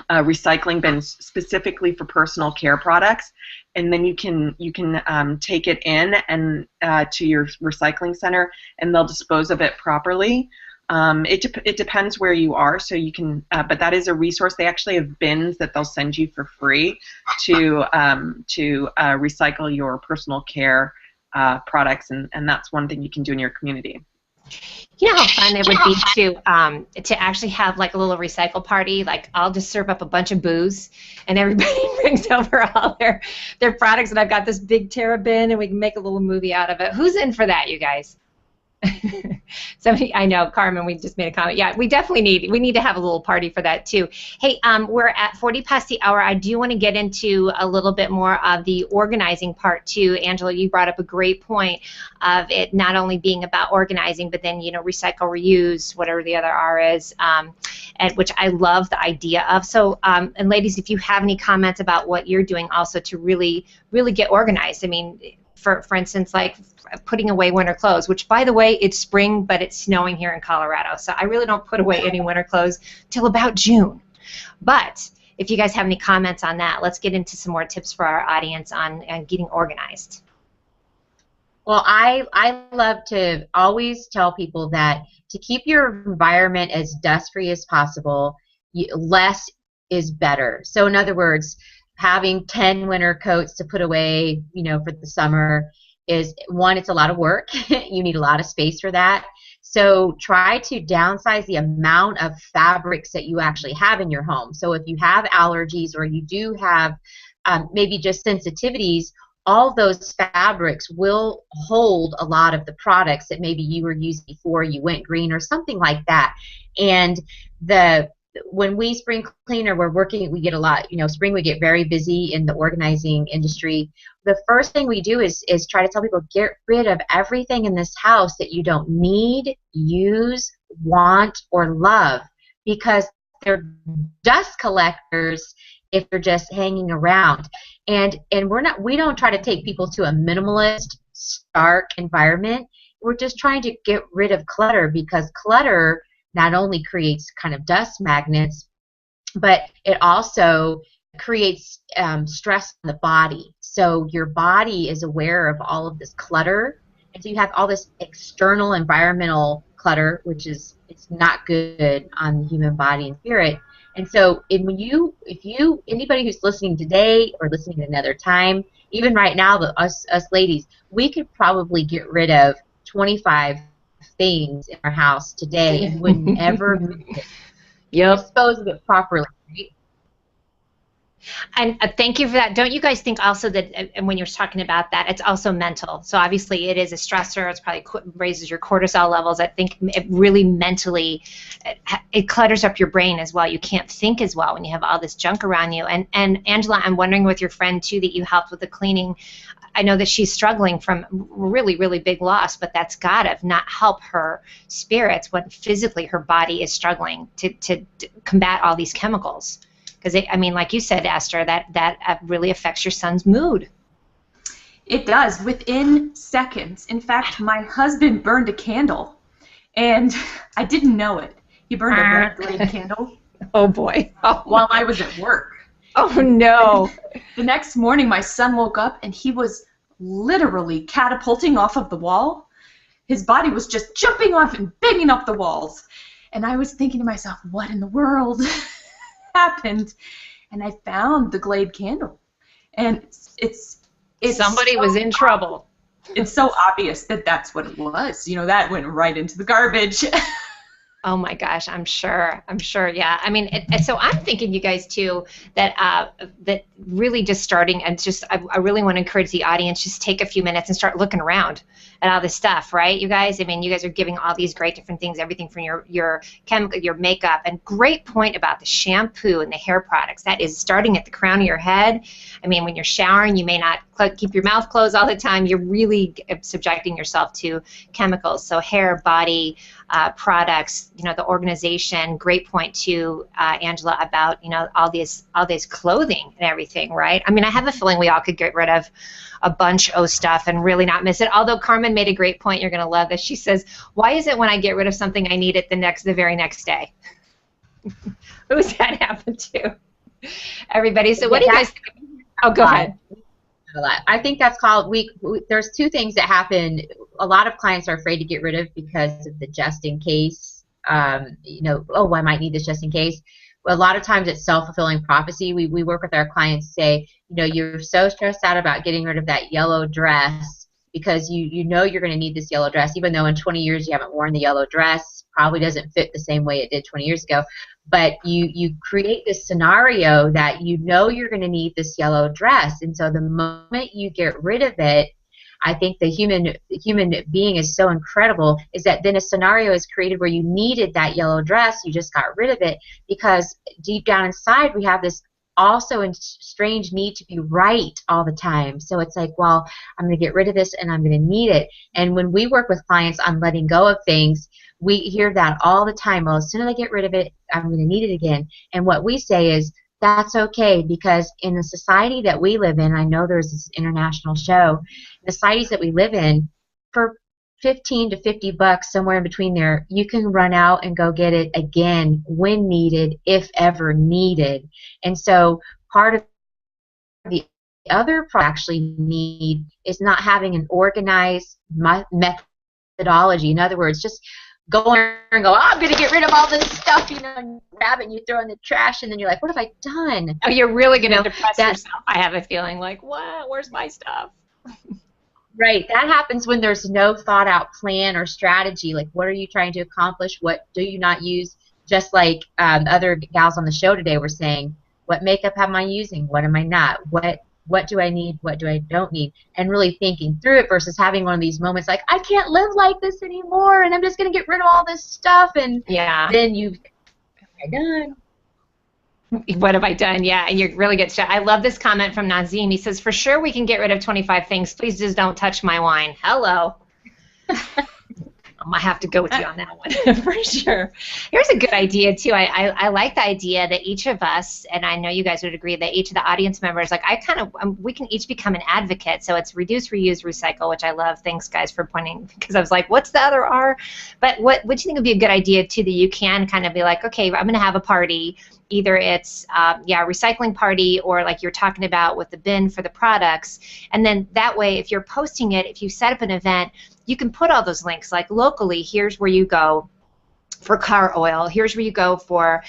S2: recycling bins specifically for personal care products, and then you can take it in and to your recycling center, and they'll dispose of it properly. It depends where you are, so you can, but that is a resource. They actually have bins that they'll send you for free to recycle your personal care products, and that's one thing you can do in your community.
S1: You know how fun it would be to actually have like a little recycle party. Like, I'll just serve up a bunch of booze, and everybody brings over all their products, and I've got this big Terra bin, and we can make a little movie out of it. Who's in for that, you guys? Somebody, I know, Carmen, we just made a comment. Yeah, we definitely need to have a little party for that too. Hey, we're at 40 past the hour. I do want to get into a little bit more of the organizing part too. Angela, you brought up a great point of it not only being about organizing, but then, you know, recycle, reuse, whatever the other R is, and which I love the idea of. So, and ladies, if you have any comments about what you're doing also to really get organized. I mean, for instance, like putting away winter clothes, which, by the way, it's spring, but it's snowing here in Colorado, so I really don't put away any winter clothes till about June. But if you guys have any comments on that, let's get into some more tips for our audience on getting organized.
S5: Well, I love to always tell people that to keep your environment as dust-free as possible, less is better. So in other words, having 10 winter coats to put away, you know, for the summer is, one, it's a lot of work. You need a lot of space for that. So try to downsize the amount of fabrics that you actually have in your home. So if you have allergies or you do have maybe just sensitivities, all those fabrics will hold a lot of the products that maybe you were using before you went green or something like that. And when we spring cleaner, we get a lot, you know, spring we get very busy in the organizing industry. The first thing we do is try to tell people, get rid of everything in this house that you don't need, use, want, or love, because they're dust collectors if they're just hanging around. And we don't try to take people to a minimalist, stark environment. We're just trying to get rid of clutter, because clutter not only creates kind of dust magnets, but it also creates stress on the body. So your body is aware of all of this clutter, and so you have all this external environmental clutter, which is, it's not good on the human body and spirit. And so if anybody who's listening today or listening at another time, even right now, us ladies, we could probably get rid of 25 things in our house today and wouldn't ever dispose of it properly. Right?
S1: And thank you for that. Don't you guys think also that, and when you're talking about that, it's also mental? So obviously it is a stressor. It's probably raises your cortisol levels. I think it really mentally, it clutters up your brain as well. You can't think as well when you have all this junk around you. And Angela, I'm wondering with your friend too that you helped with the cleaning. I know that she's struggling from really, really big loss, but that's got to not help her spirits when physically her body is struggling to combat all these chemicals. Because, I mean, like you said, Esther, that really affects your son's mood.
S3: It does, within seconds. In fact, my husband burned a candle, and I didn't know it. He burned a red glade candle.
S1: Oh, boy. Oh.
S3: While I was at work.
S1: Oh, no.
S3: The next morning, my son woke up, and he was literally catapulting off of the wall. His body was just jumping off and banging up the walls. And I was thinking to myself, what in the world happened? And I found the Glade candle. And it's
S1: somebody was in trouble.
S3: It's so obvious that that's what it was. You know, that went right into the garbage.
S1: Oh my gosh, I'm sure, yeah. I mean, so I'm thinking, you guys too, that that really just starting, and just I really want to encourage the audience, just take a few minutes and start looking around at all this stuff, right, you guys? I mean, you guys are giving all these great different things, everything from your chemical, your makeup, and great point about the shampoo and the hair products. That is starting at the crown of your head. I mean, when you're showering, you may not keep your mouth closed all the time. You're really subjecting yourself to chemicals. So hair, body, products, you know, the organization. Great point too, Angela, about, you know, all this clothing and everything, right? I mean, I have a feeling we all could get rid of a bunch of stuff and really not miss it. Although Carmen made a great point, you're going to love this. She says, "Why is it when I get rid of something I need it the very next day?" Who's that happen to? Everybody. So what do you guys think? Oh, go ahead.
S5: I think that's called, there's two things that happen. A lot of clients are afraid to get rid of because of the just in case, you know, oh, I might need this just in case. Well, a lot of times it's self-fulfilling prophecy. We work with our clients, say, you know, you're so stressed out about getting rid of that yellow dress because you know you're going to need this yellow dress, even though in 20 years you haven't worn the yellow dress, probably doesn't fit the same way it did 20 years ago. But you create this scenario that you know you're going to need this yellow dress, and so the moment you get rid of it, I think the human being is so incredible, is that then a scenario is created where you needed that yellow dress, you just got rid of it, because deep down inside we have this also a strange need to be right all the time. So it's like, well, I'm going to get rid of this and I'm going to need it. And when we work with clients on letting go of things, we hear that all the time. Well, as soon as I get rid of it, I'm going to need it again. And what we say is, that's okay, because in the society that we live in, I know there's this international show, the societies that we live in, for 15 to 50 bucks, somewhere in between there, you can run out and go get it again when needed, if ever needed. And so part of the other part I actually need is not having an organized methodology. In other words, just go in and go, oh, I'm going to get rid of all this stuff, you know, and grab it and you throw it in the trash, and then you're like, what have I done?
S1: Oh, you're really going to depress yourself. I have a feeling like, what? Where's my stuff?
S5: Right. That happens when there's no thought out plan or strategy. Like, what are you trying to accomplish? What do you not use? Just like other gals on the show today were saying, what makeup am I using? What am I not? What do I need? What do I don't need? And really thinking through it versus having one of these moments like, I can't live like this anymore, and I'm just going to get rid of all this stuff. And then what have I done?
S1: What have I done? Yeah, and you're really good. I love this comment from Nazim. He says, for sure we can get rid of 25 things. Please just don't touch my wine. Hello. I might have to go with you on that one for sure. Here's a good idea too. I like the idea that each of us, and I know you guys would agree, that each of the audience members, like we can each become an advocate. So it's reduce, reuse, recycle, which I love. Thanks guys for pointing, because I was like, what's the other R? But what do you think would be a good idea too, that you can kind of be like, okay, I'm going to have a party. Either it's a recycling party, or like you're talking about with the bin for the products, and then that way if you're posting it, if you set up an event, you can put all those links, like locally, here's where you go for car oil, here's where you go for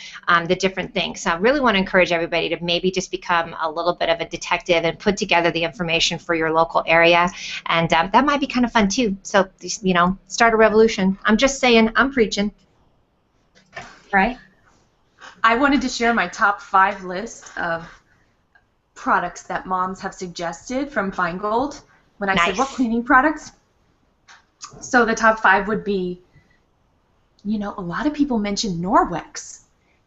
S1: the different things. So I really want to encourage everybody to maybe just become a little bit of a detective and put together the information for your local area, and that might be kind of fun too. So, you know, start a revolution. I'm just saying, I'm preaching. Right?
S3: I wanted to share my top 5 list of products that moms have suggested from Feingold when I said, what cleaning products? So the top 5 would be, you know, a lot of people mention Norwex.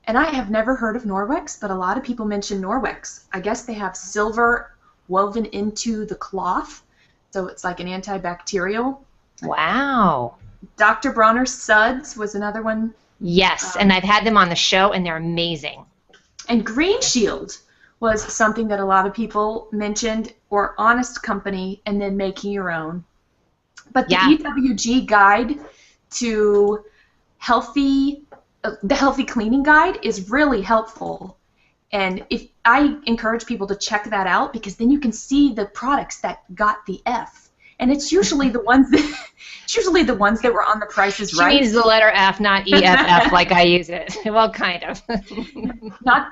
S3: And I have never heard of Norwex, but a lot of people mention Norwex. I guess they have silver woven into the cloth, so it's like an antibacterial.
S1: Wow.
S3: Dr. Bronner's Suds was another one.
S1: Yes, and I've had them on the show, and they're amazing.
S3: And Green Shield was something that a lot of people mentioned, or Honest Company, and then making your own. But the EWG guide to the healthy cleaning guide is really helpful. And if I encourage people to check that out, because then you can see the products that got the F. And it's usually the ones that were on the Prices Right.
S1: She means the letter F, not EFF like I use it. Well, kind of.
S3: Not.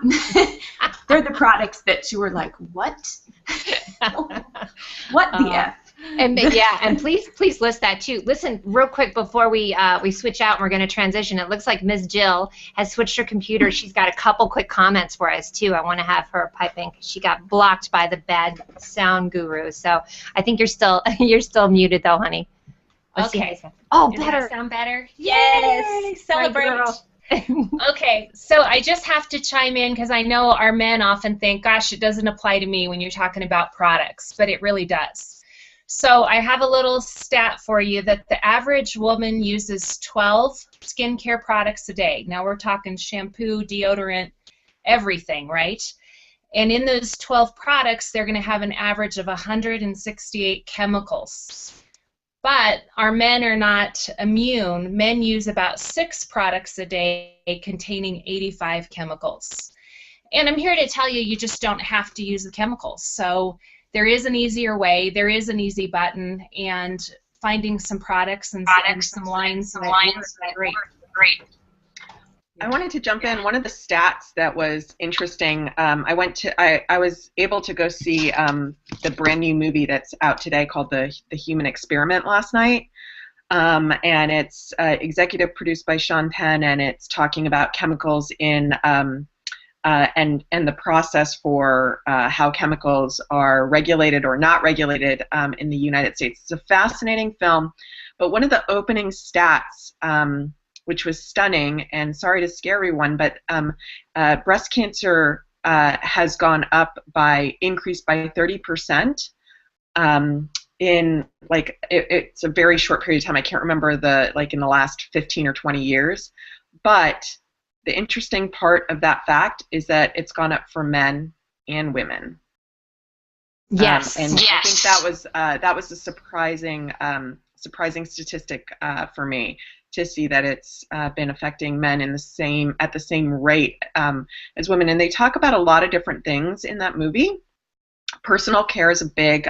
S3: They're the products that you were like, what? What the F?
S1: And and please list that too. Listen, real quick before we switch out and we're going to transition. It looks like Ms. Jill has switched her computer. She's got a couple quick comments for us too. I want to have her pipe in because she got blocked by the bad sound guru. So I think you're still muted though, honey.
S4: Okay.
S1: Oh,
S4: Does
S1: better.
S4: that sound better?
S1: Yes.
S4: Celebrate. Okay, so I just have to chime in because I know our men often think, gosh, it doesn't apply to me when you're talking about products, but it really does. So I have a little stat for you that the average woman uses 12 skincare products a day. Now we're talking shampoo, deodorant, everything, right? And in those 12 products, they're going to have an average of 168 chemicals. But our men are not immune. Men use about 6 products a day containing 85 chemicals. And I'm here to tell you, you just don't have to use the chemicals. So there is an easier way, there is an easy button, and finding some products and some lines that work, great.
S2: I wanted to jump in. One of the stats that was interesting, I was able to go see the brand new movie that's out today called The Human Experiment last night. And it's executive produced by Sean Penn, and it's talking about chemicals in and the process for how chemicals are regulated or not regulated in the United States. It's a fascinating film, but one of the opening stats, which was stunning, and sorry to scare everyone, but breast cancer has gone up increased by 30%. In it's a very short period of time. I can't remember in the last 15 or 20 years, but the interesting part of that fact is that it's gone up for men and women.
S1: Yes.
S2: And yes. I think that was a surprising statistic for me, to see that it's been affecting men at the same rate as women. And they talk about a lot of different things in that movie. Personal care is a big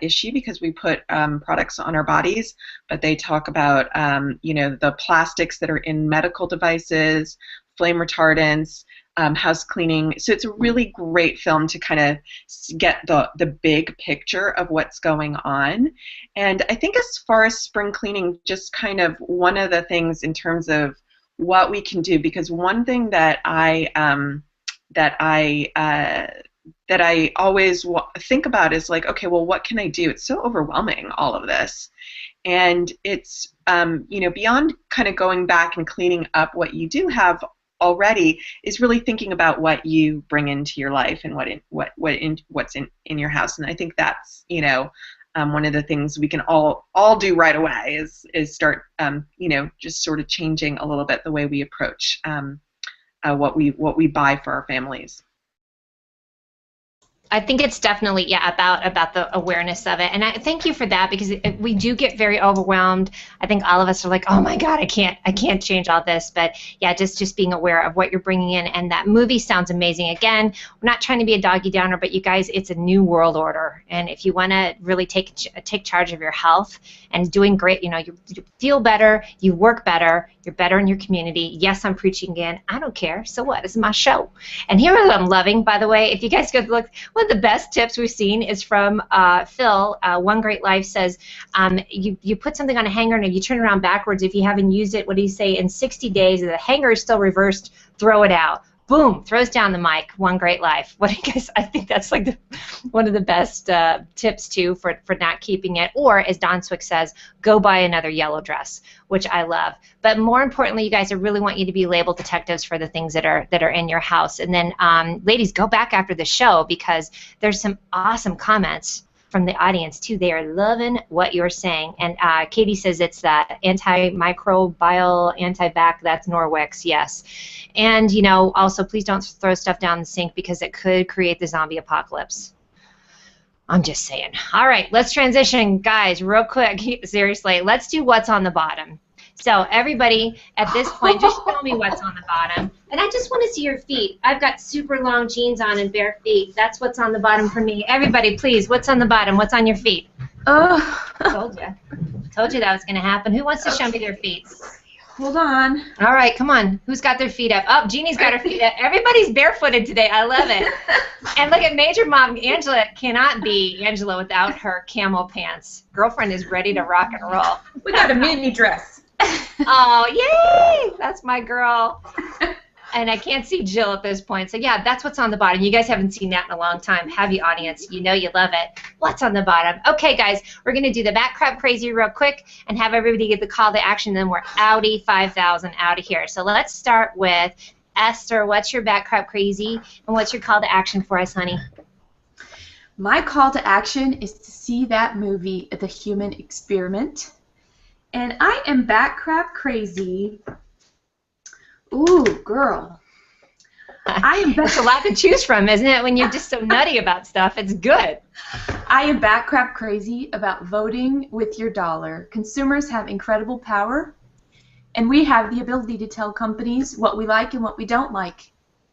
S2: issue because we put products on our bodies, but they talk about the plastics that are in medical devices, flame retardants, house cleaning. So it's a really great film to kind of get the big picture of what's going on. And I think as far as spring cleaning, just kind of one of the things in terms of what we can do, because one thing that I always think about is like, okay, well, what can I do? It's so overwhelming, all of this. And it's, beyond kind of going back and cleaning up what you do have already, is really thinking about what you bring into your life and what's in your house. And I think that's, one of the things we can all do right away is start, just sort of changing a little bit the way we approach what we buy for our families.
S1: I think it's definitely about the awareness of it, and I thank you for that, because we do get very overwhelmed. I think all of us are like, oh my God, I can't change all this. But yeah, just being aware of what you're bringing in, and that movie sounds amazing. Again, we're not trying to be a doggy downer, but you guys, it's a new world order, and if you want to really take charge of your health and doing great, you feel better, you work better, you're better in your community. Yes, I'm preaching again. I don't care. So what? It's my show. And here what I'm loving, by the way, if you guys go look, one of the best tips we've seen is from Phil. One Great Life says, you put something on a hanger, and if you turn it around backwards, if you haven't used it, what do you say? In 60 days, if the hanger is still reversed, throw it out. Boom, throws down the mic. One Great Life. What do you guys? I think that's like one of the best tips too for not keeping it. Or as Don Swick says, go buy another yellow dress, which I love. But more importantly, you guys, I really want you to be label detectives for the things that are in your house. And then, ladies, go back after the show, because there's some awesome comments from the audience too. They are loving what you're saying. And Katie says it's that antimicrobial, anti-bac, that's Norwex, yes. And also please don't throw stuff down the sink, because it could create the zombie apocalypse. I'm just saying. All right, let's transition, guys, real quick. Seriously, let's do what's on the bottom. So everybody, at this point, just tell me what's on the bottom. And I just want to see your feet. I've got super long jeans on and bare feet. That's what's on the bottom for me. Everybody, please, what's on the bottom? What's on your feet?
S3: Oh.
S1: Told you. Told you that was going to happen. Who wants to show me their feet?
S3: Hold on.
S1: All right, come on. Who's got their feet up? Oh, Jeannie's got her feet up. Everybody's barefooted today. I love it. And look at Major Mom. Angela cannot be Angela without her camel pants. Girlfriend is ready to rock and roll.
S3: We got a mini dress.
S1: Oh, yay! That's my girl. And I can't see Jill at this point. So, yeah, that's what's on the bottom. You guys haven't seen that in a long time. Have you, audience? You know you love it. What's on the bottom? Okay, guys, we're going to do the back crap crazy real quick and have everybody get the call to action. Then we're outie 5,000 out of here. So let's start with Esther. What's your back crap crazy, and what's your call to action for us, honey?
S3: My call to action is to see that movie, The Human Experiment. And I am back crap crazy. Ooh, girl. I am
S1: That's a lot to choose from, isn't it? When you're just so nutty about stuff, it's good.
S3: I am back crap crazy about voting with your dollar. Consumers have incredible power, and we have the ability to tell companies what we like and what we don't like.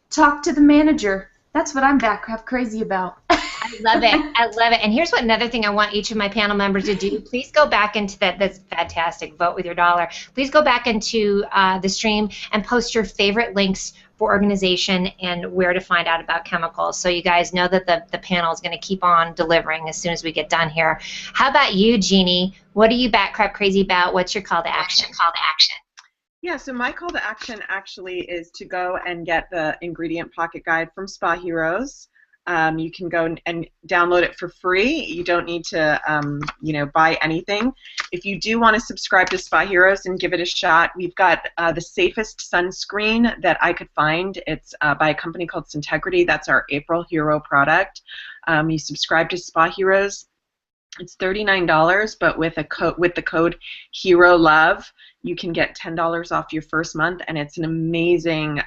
S3: Talk to the manager. That's what I'm back crap crazy about.
S1: I love it. I love it. And here's another thing I want each of my panel members to do. Please go back into that's fantastic, vote with your dollar. Please go back into the stream and post your favorite links for organization and where to find out about chemicals, so you guys know that the panel is going to keep on delivering as soon as we get done here. How about you, Jeannie? What are you back crap crazy about? What's your call to action?
S2: Yeah, so my call to action actually is to go and get the ingredient pocket guide from Spa Heroes. You can go and download it for free. You don't need to, buy anything. If you do want to subscribe to Spa Heroes and give it a shot, we've got the safest sunscreen that I could find. It's by a company called Syntegrity. That's our April Hero product. You subscribe to Spa Heroes. It's $39, but with the code HEROLOVE, you can get $10 off your first month, and it's an amazing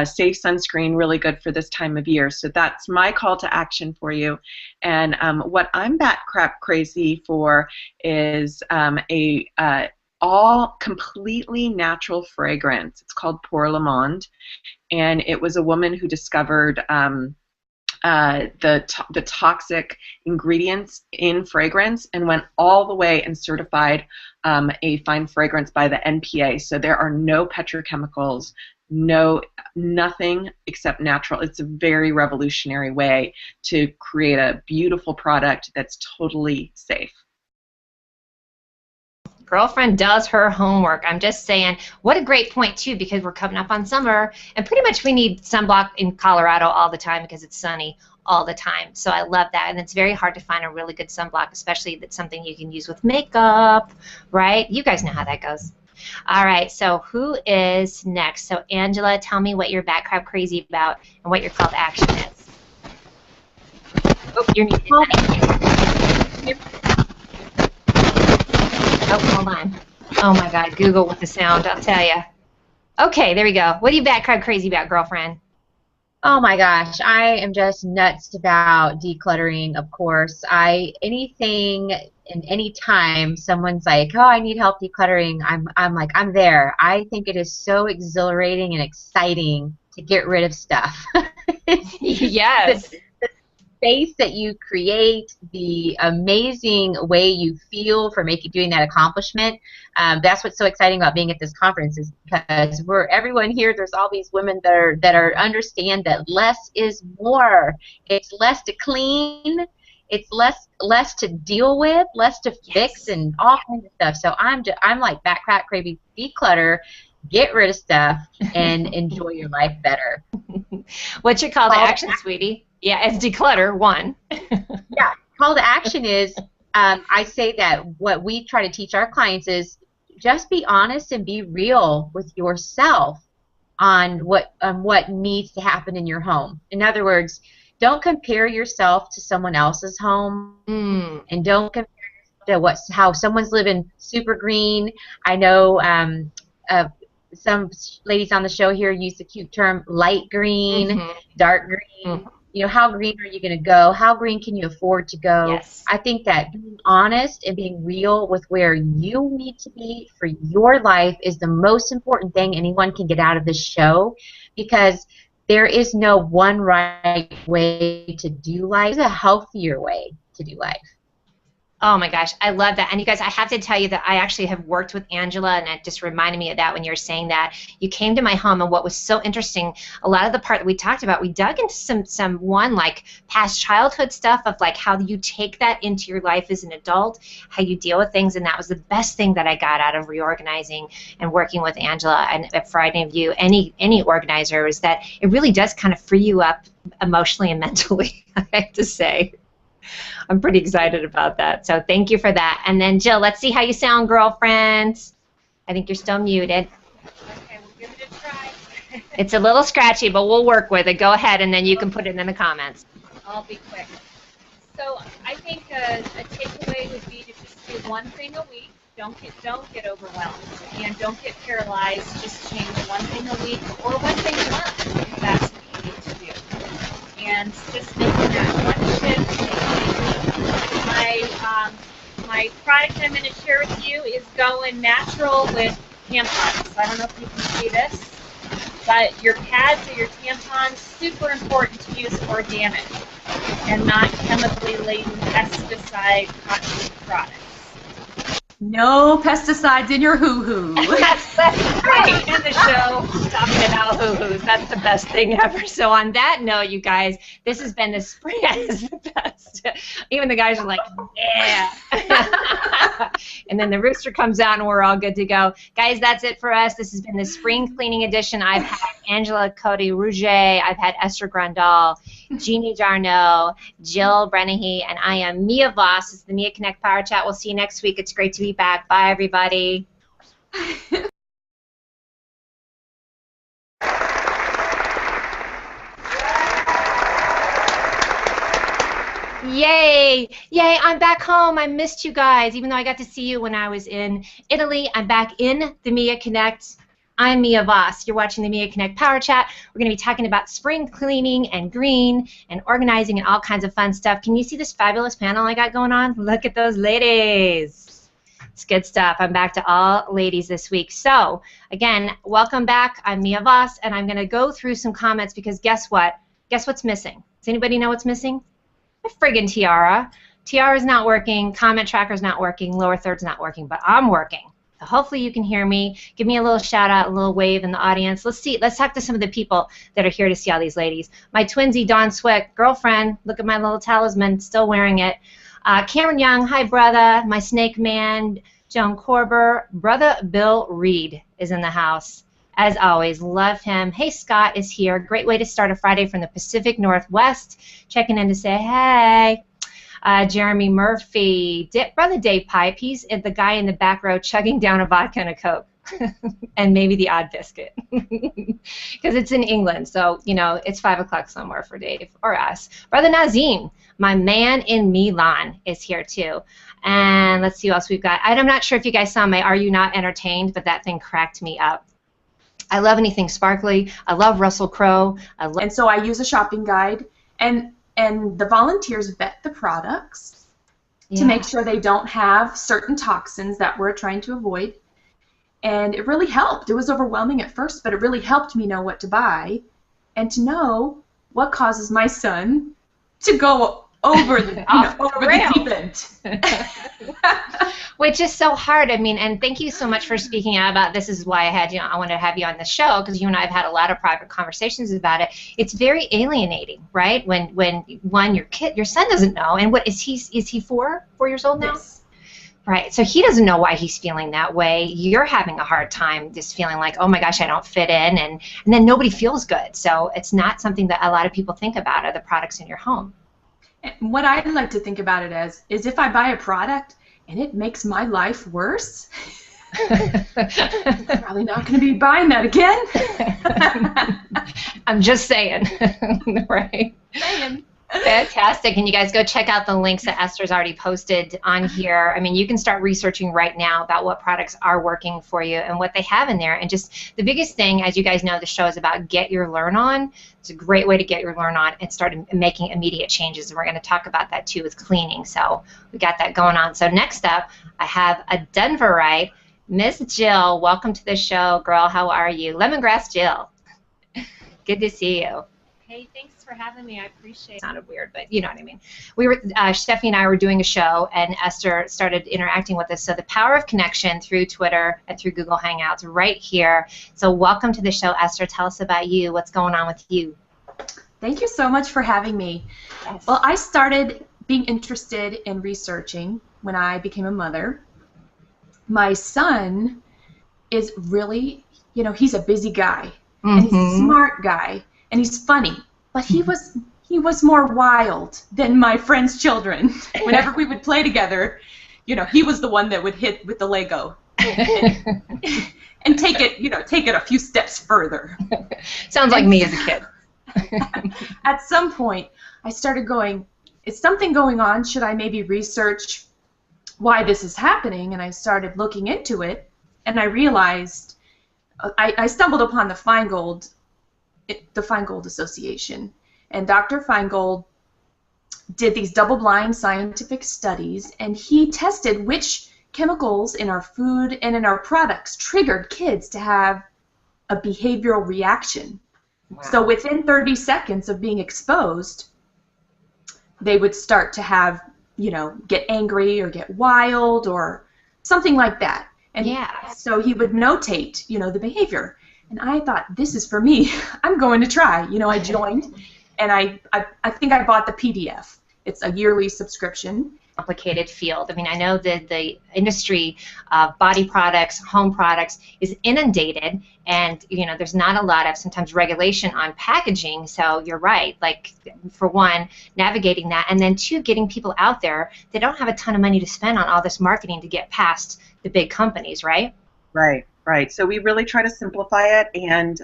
S2: safe sunscreen, really good for this time of year. So that's my call to action for you. And what I'm bat crap crazy for is all completely natural fragrance. It's called Pour Le Monde, and it was a woman who discovered the toxic ingredients in fragrance and went all the way and certified a fine fragrance by the NPA. So there are no petrochemicals, nothing except natural. It's a very revolutionary way to create a beautiful product that's totally safe.
S1: Girlfriend does her homework. I'm just saying, what a great point too, because we're coming up on summer, and pretty much we need sunblock in Colorado all the time because it's sunny all the time. So I love that, and it's very hard to find a really good sunblock, especially that's something you can use with makeup, right? You guys know how that goes. All right, so who is next? So Angela, tell me what you're bat crap crazy about and what your call to action is. Oh, you're muted. Oh, hold on. Oh my God, Google with the sound, I'll tell you. Okay, there we go. What are you bat crap crazy about, girlfriend?
S5: Oh my gosh, I am just nuts about decluttering, of course. Anything and any time someone's like, oh, I need help decluttering, I'm like, I'm there. I think it is so exhilarating and exciting to get rid of stuff.
S1: Yes.
S5: The space that you create, the amazing way you feel for doing that accomplishment. That's what's so exciting about being at this conference, is because everyone here, there's all these women that understand that less is more. It's less to clean, it's less to deal with, less to fix, and all kinds of stuff. So I'm like bat crap crazy, declutter, get rid of stuff, and enjoy your life better.
S1: What's your call to action, sweetie? Yeah, it's declutter, one.
S5: Yeah, call to action is, I say that what we try to teach our clients is just be honest and be real with yourself on what needs to happen in your home. In other words, don't compare yourself to someone else's home, and don't compare yourself to how someone's living super green. I know some ladies on the show here use the cute term light green, dark green. You know, how green are you going to go? How green can you afford to go?
S1: Yes.
S5: I think that being honest and being real with where you need to be for your life is the most important thing anyone can get out of this show, because there is no one right way to do life. There's a healthier way to do life.
S1: Oh my gosh, I love that. And you guys, I have to tell you that I actually have worked with Angela, and it just reminded me of that when you were saying that. You came to my home, and what was so interesting, a lot of the part that we talked about, we dug into some like past childhood stuff of like how you take that into your life as an adult, how you deal with things, and that was the best thing that I got out of reorganizing and working with Angela. And for any of you, any organizer, is that it really does kind of free you up emotionally and mentally, I have to say. I'm pretty excited about that. So thank you for that. And then, Jill, let's see how you sound, girlfriend. I think you're still muted.
S4: Okay, we'll give it a try.
S1: It's a little scratchy, but we'll work with it. Go ahead, and then you can put it in the comments.
S4: I'll be quick. So I think a takeaway would be to just do one thing a week. Don't get overwhelmed, and don't get paralyzed. Just change one thing a week or one thing a month if that's what you need to do. And just making that one shift. My product I'm going to share with you is going natural with tampons. I don't know if you can see this, but your pads or your tampons, super important to use organic and not chemically laden pesticide toxic products.
S3: No pesticides in your hoo-hoo.
S1: That's right. In the show, talking about hoo-hoos. That's the best thing ever. So on that note, you guys, this has been the spring. Is the best. Even the guys are like, yeah. And then the rooster comes out and we're all good to go. Guys, that's it for us. This has been the spring cleaning edition. I've had Angela Cody-Rouget. I've had Esther Grandal, Jeannie Jarnot, Jill Breheny, and I am Mia Voss. It's the Mia Connect Power Chat. We'll see you next week. It's great to be back. Bye, everybody. Yay! Yay, I'm back home. I missed you guys. Even though I got to see you when I was in Italy, I'm back in the Mia Connect. I'm Mia Voss. You're watching the Mia Connect Power Chat. We're going to be talking about spring cleaning and green and organizing and all kinds of fun stuff. Can you see this fabulous panel I got going on? Look at those ladies. It's good stuff. I'm back to all ladies this week. So, again, welcome back. I'm Mia Voss, and I'm going to go through some comments because guess what? Guess what's missing? Does anybody know what's missing? My friggin' tiara. Tiara's not working. Comment tracker's not working. Lower third's not working, but I'm working. So hopefully you can hear me. Give me a little shout out, a little wave in the audience. Let's see. Let's talk to some of the people that are here to see all these ladies. My twinsy Dawn Swick, girlfriend. Look at my little talisman, still wearing it. Cameron Young, hi brother. My snake man, Joan Corber. Brother Bill Reed is in the house. As always, love him. Hey, Scott is here. Great way to start a Friday from the Pacific Northwest. Checking in to say hey. Jeremy Murphy. Brother Dave Pipe. He's the guy in the back row chugging down a vodka and a Coke. And maybe the odd biscuit. Because it's in England, so, you know, it's 5 o'clock somewhere for Dave or us. Brother Nazim, my man in Milan, is here too. And let's see what else we've got. I'm not sure if you guys saw my Are You Not Entertained, but that thing cracked me up. I love anything sparkly. I love Russell Crowe.
S3: And so I use a shopping guide, and the volunteers vet the products to make sure they don't have certain toxins that we're trying to avoid. And it really helped. It was overwhelming at first, but it really helped me know what to buy and to know what causes my son to go over the, over the deep end.
S1: Which is so hard. I mean, and thank you so much for speaking out about this. Is why I wanted to have you on the show, because you and I have had a lot of private conversations about it. It's very alienating, right? When your son doesn't know, and what is he 4 years old now?
S3: Yes.
S1: Right. So he doesn't know why he's feeling that way. You're having a hard time just feeling like, oh my gosh, I don't fit in, and then nobody feels good. So it's not something that a lot of people think about, are the products in your home.
S3: What I like to think about it as is if I buy a product and it makes my life worse, I'm probably not going to be buying that again.
S1: I'm just saying, right?
S3: Saying.
S1: Fantastic. And you guys go check out the links that Esther's already posted on here. I mean, you can start researching right now about what products are working for you and what they have in there. And just the biggest thing, as you guys know, the show is about get your learn on. It's a great way to get your learn on and start making immediate changes. And we're going to talk about that too with cleaning. So we got that going on. So next up, I have a Denverite, Miss Jill. Welcome to the show, girl. How are you? LemonGrassJill. Good to see you.
S4: Hey, thanks for having me. I appreciate it.
S1: Sounded weird, but you know what I mean. We were Steffi and I were doing a show, and Esther started interacting with us. So the power of connection through Twitter and through Google Hangouts right here. So welcome to the show, Esther. Tell us about you. What's going on with you?
S3: Thank you so much for having me.
S1: Yes.
S3: Well, I started being interested in researching when I became a mother. My son is really, he's a busy guy, and he's a smart guy. And he's funny, but he was more wild than my friends' children. Whenever we would play together, he was the one that would hit with the Lego and take it a few steps further.
S1: Sounds like me as a kid.
S3: At some point, I started going, is something going on? Should I maybe research why this is happening? And I started looking into it, and I realized I stumbled upon the Feingold Association, and Dr. Feingold did these double-blind scientific studies, and he tested which chemicals in our food and in our products triggered kids to have a behavioral reaction. Wow. So within 30 seconds of being exposed, they would start to have, get angry or get wild or something like that. And
S1: Yeah.
S3: so he would notate, the behavior. And I thought, this is for me. I'm going to try. I joined, and I think I bought the PDF. It's a yearly subscription.
S1: Complicated field. I mean, I know that the industry of body products, home products is inundated, and there's not a lot of sometimes regulation on packaging. So you're right. Like, for one, navigating that, and then two, getting people out there that don't have a ton of money to spend on all this marketing to get past the big companies, right?
S2: Right. So we really try to simplify it, and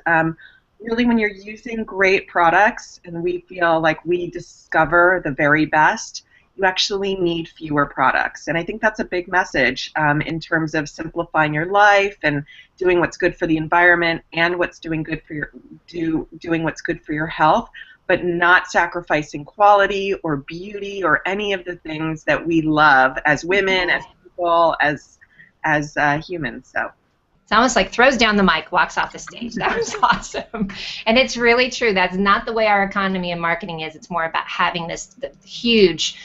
S2: really, when you're using great products, and we feel like we discover the very best, you actually need fewer products. And I think that's a big message in terms of simplifying your life and doing what's good for the environment and doing what's good for your health, but not sacrificing quality or beauty or any of the things that we love as women, as people, as humans. So.
S1: It's almost like throws down the mic, walks off the stage. That was awesome. And it's really true. That's not the way our economy and marketing is. It's more about having this huge,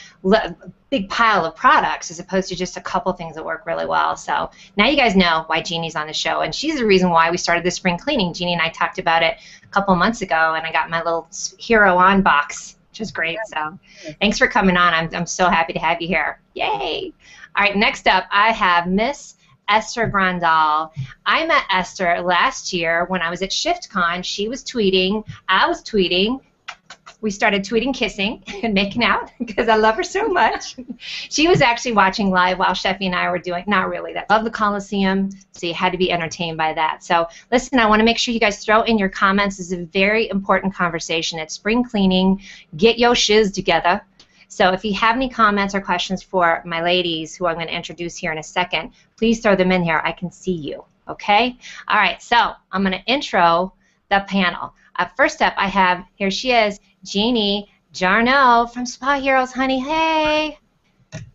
S1: big pile of products as opposed to just a couple things that work really well. So now you guys know why Jeannie's on the show. And she's the reason why we started the spring cleaning. Jeannie and I talked about it a couple months ago, and I got my little Hero On box, which is great. So thanks for coming on. I'm so happy to have you here. Yay. All right, next up, I have Miss Esther Grandal. I met Esther last year when I was at ShiftCon. She was tweeting, I was tweeting. We started tweeting, kissing, and making out because I love her so much. She was actually watching live while Sheffy and I were doing, not really, that. Love the Coliseum, so you had to be entertained by that. So listen, I want to make sure you guys throw in your comments. This is a very important conversation. It's spring cleaning. Get your shiz together. So if you have any comments or questions for my ladies, who I'm going to introduce here in a second, please throw them in here. I can see you, okay? All right, so I'm going to intro the panel. First up, I have, here she is, Jeannie Jarnot from Spa Heroes, honey. Hey.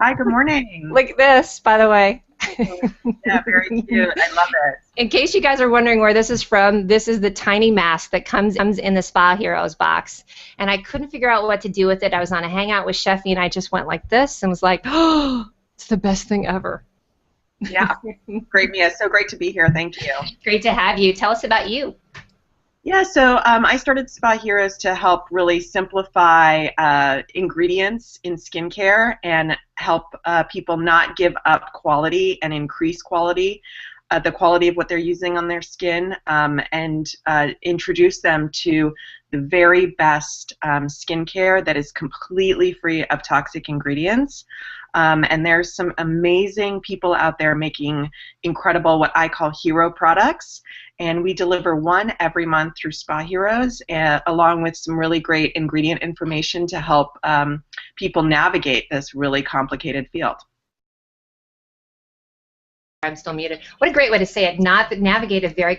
S2: Hi, good morning.
S1: Look at this, by the way.
S2: Yeah, very cute. I love it.
S1: In case you guys are wondering where this is from, this is the tiny mask that comes in the Spa Heroes box. And I couldn't figure out what to do with it. I was on a hangout with Sheffy, and I just went like this and was like, oh, it's the best thing ever.
S2: Yeah, great, Mia. So great to be here. Thank you.
S1: Great to have you. Tell us about you.
S2: Yeah, so I started Spa Heroes to help really simplify ingredients in skincare and help people not give up quality and increase quality, the quality of what they're using on their skin, and introduce them to the very best skincare that is completely free of toxic ingredients. And there's some amazing people out there making incredible, what I call hero products. And we deliver one every month through Spa Heroes, along with some really great ingredient information to help people navigate this really complicated field.
S1: I'm still muted. What a great way to say it. Navigate a very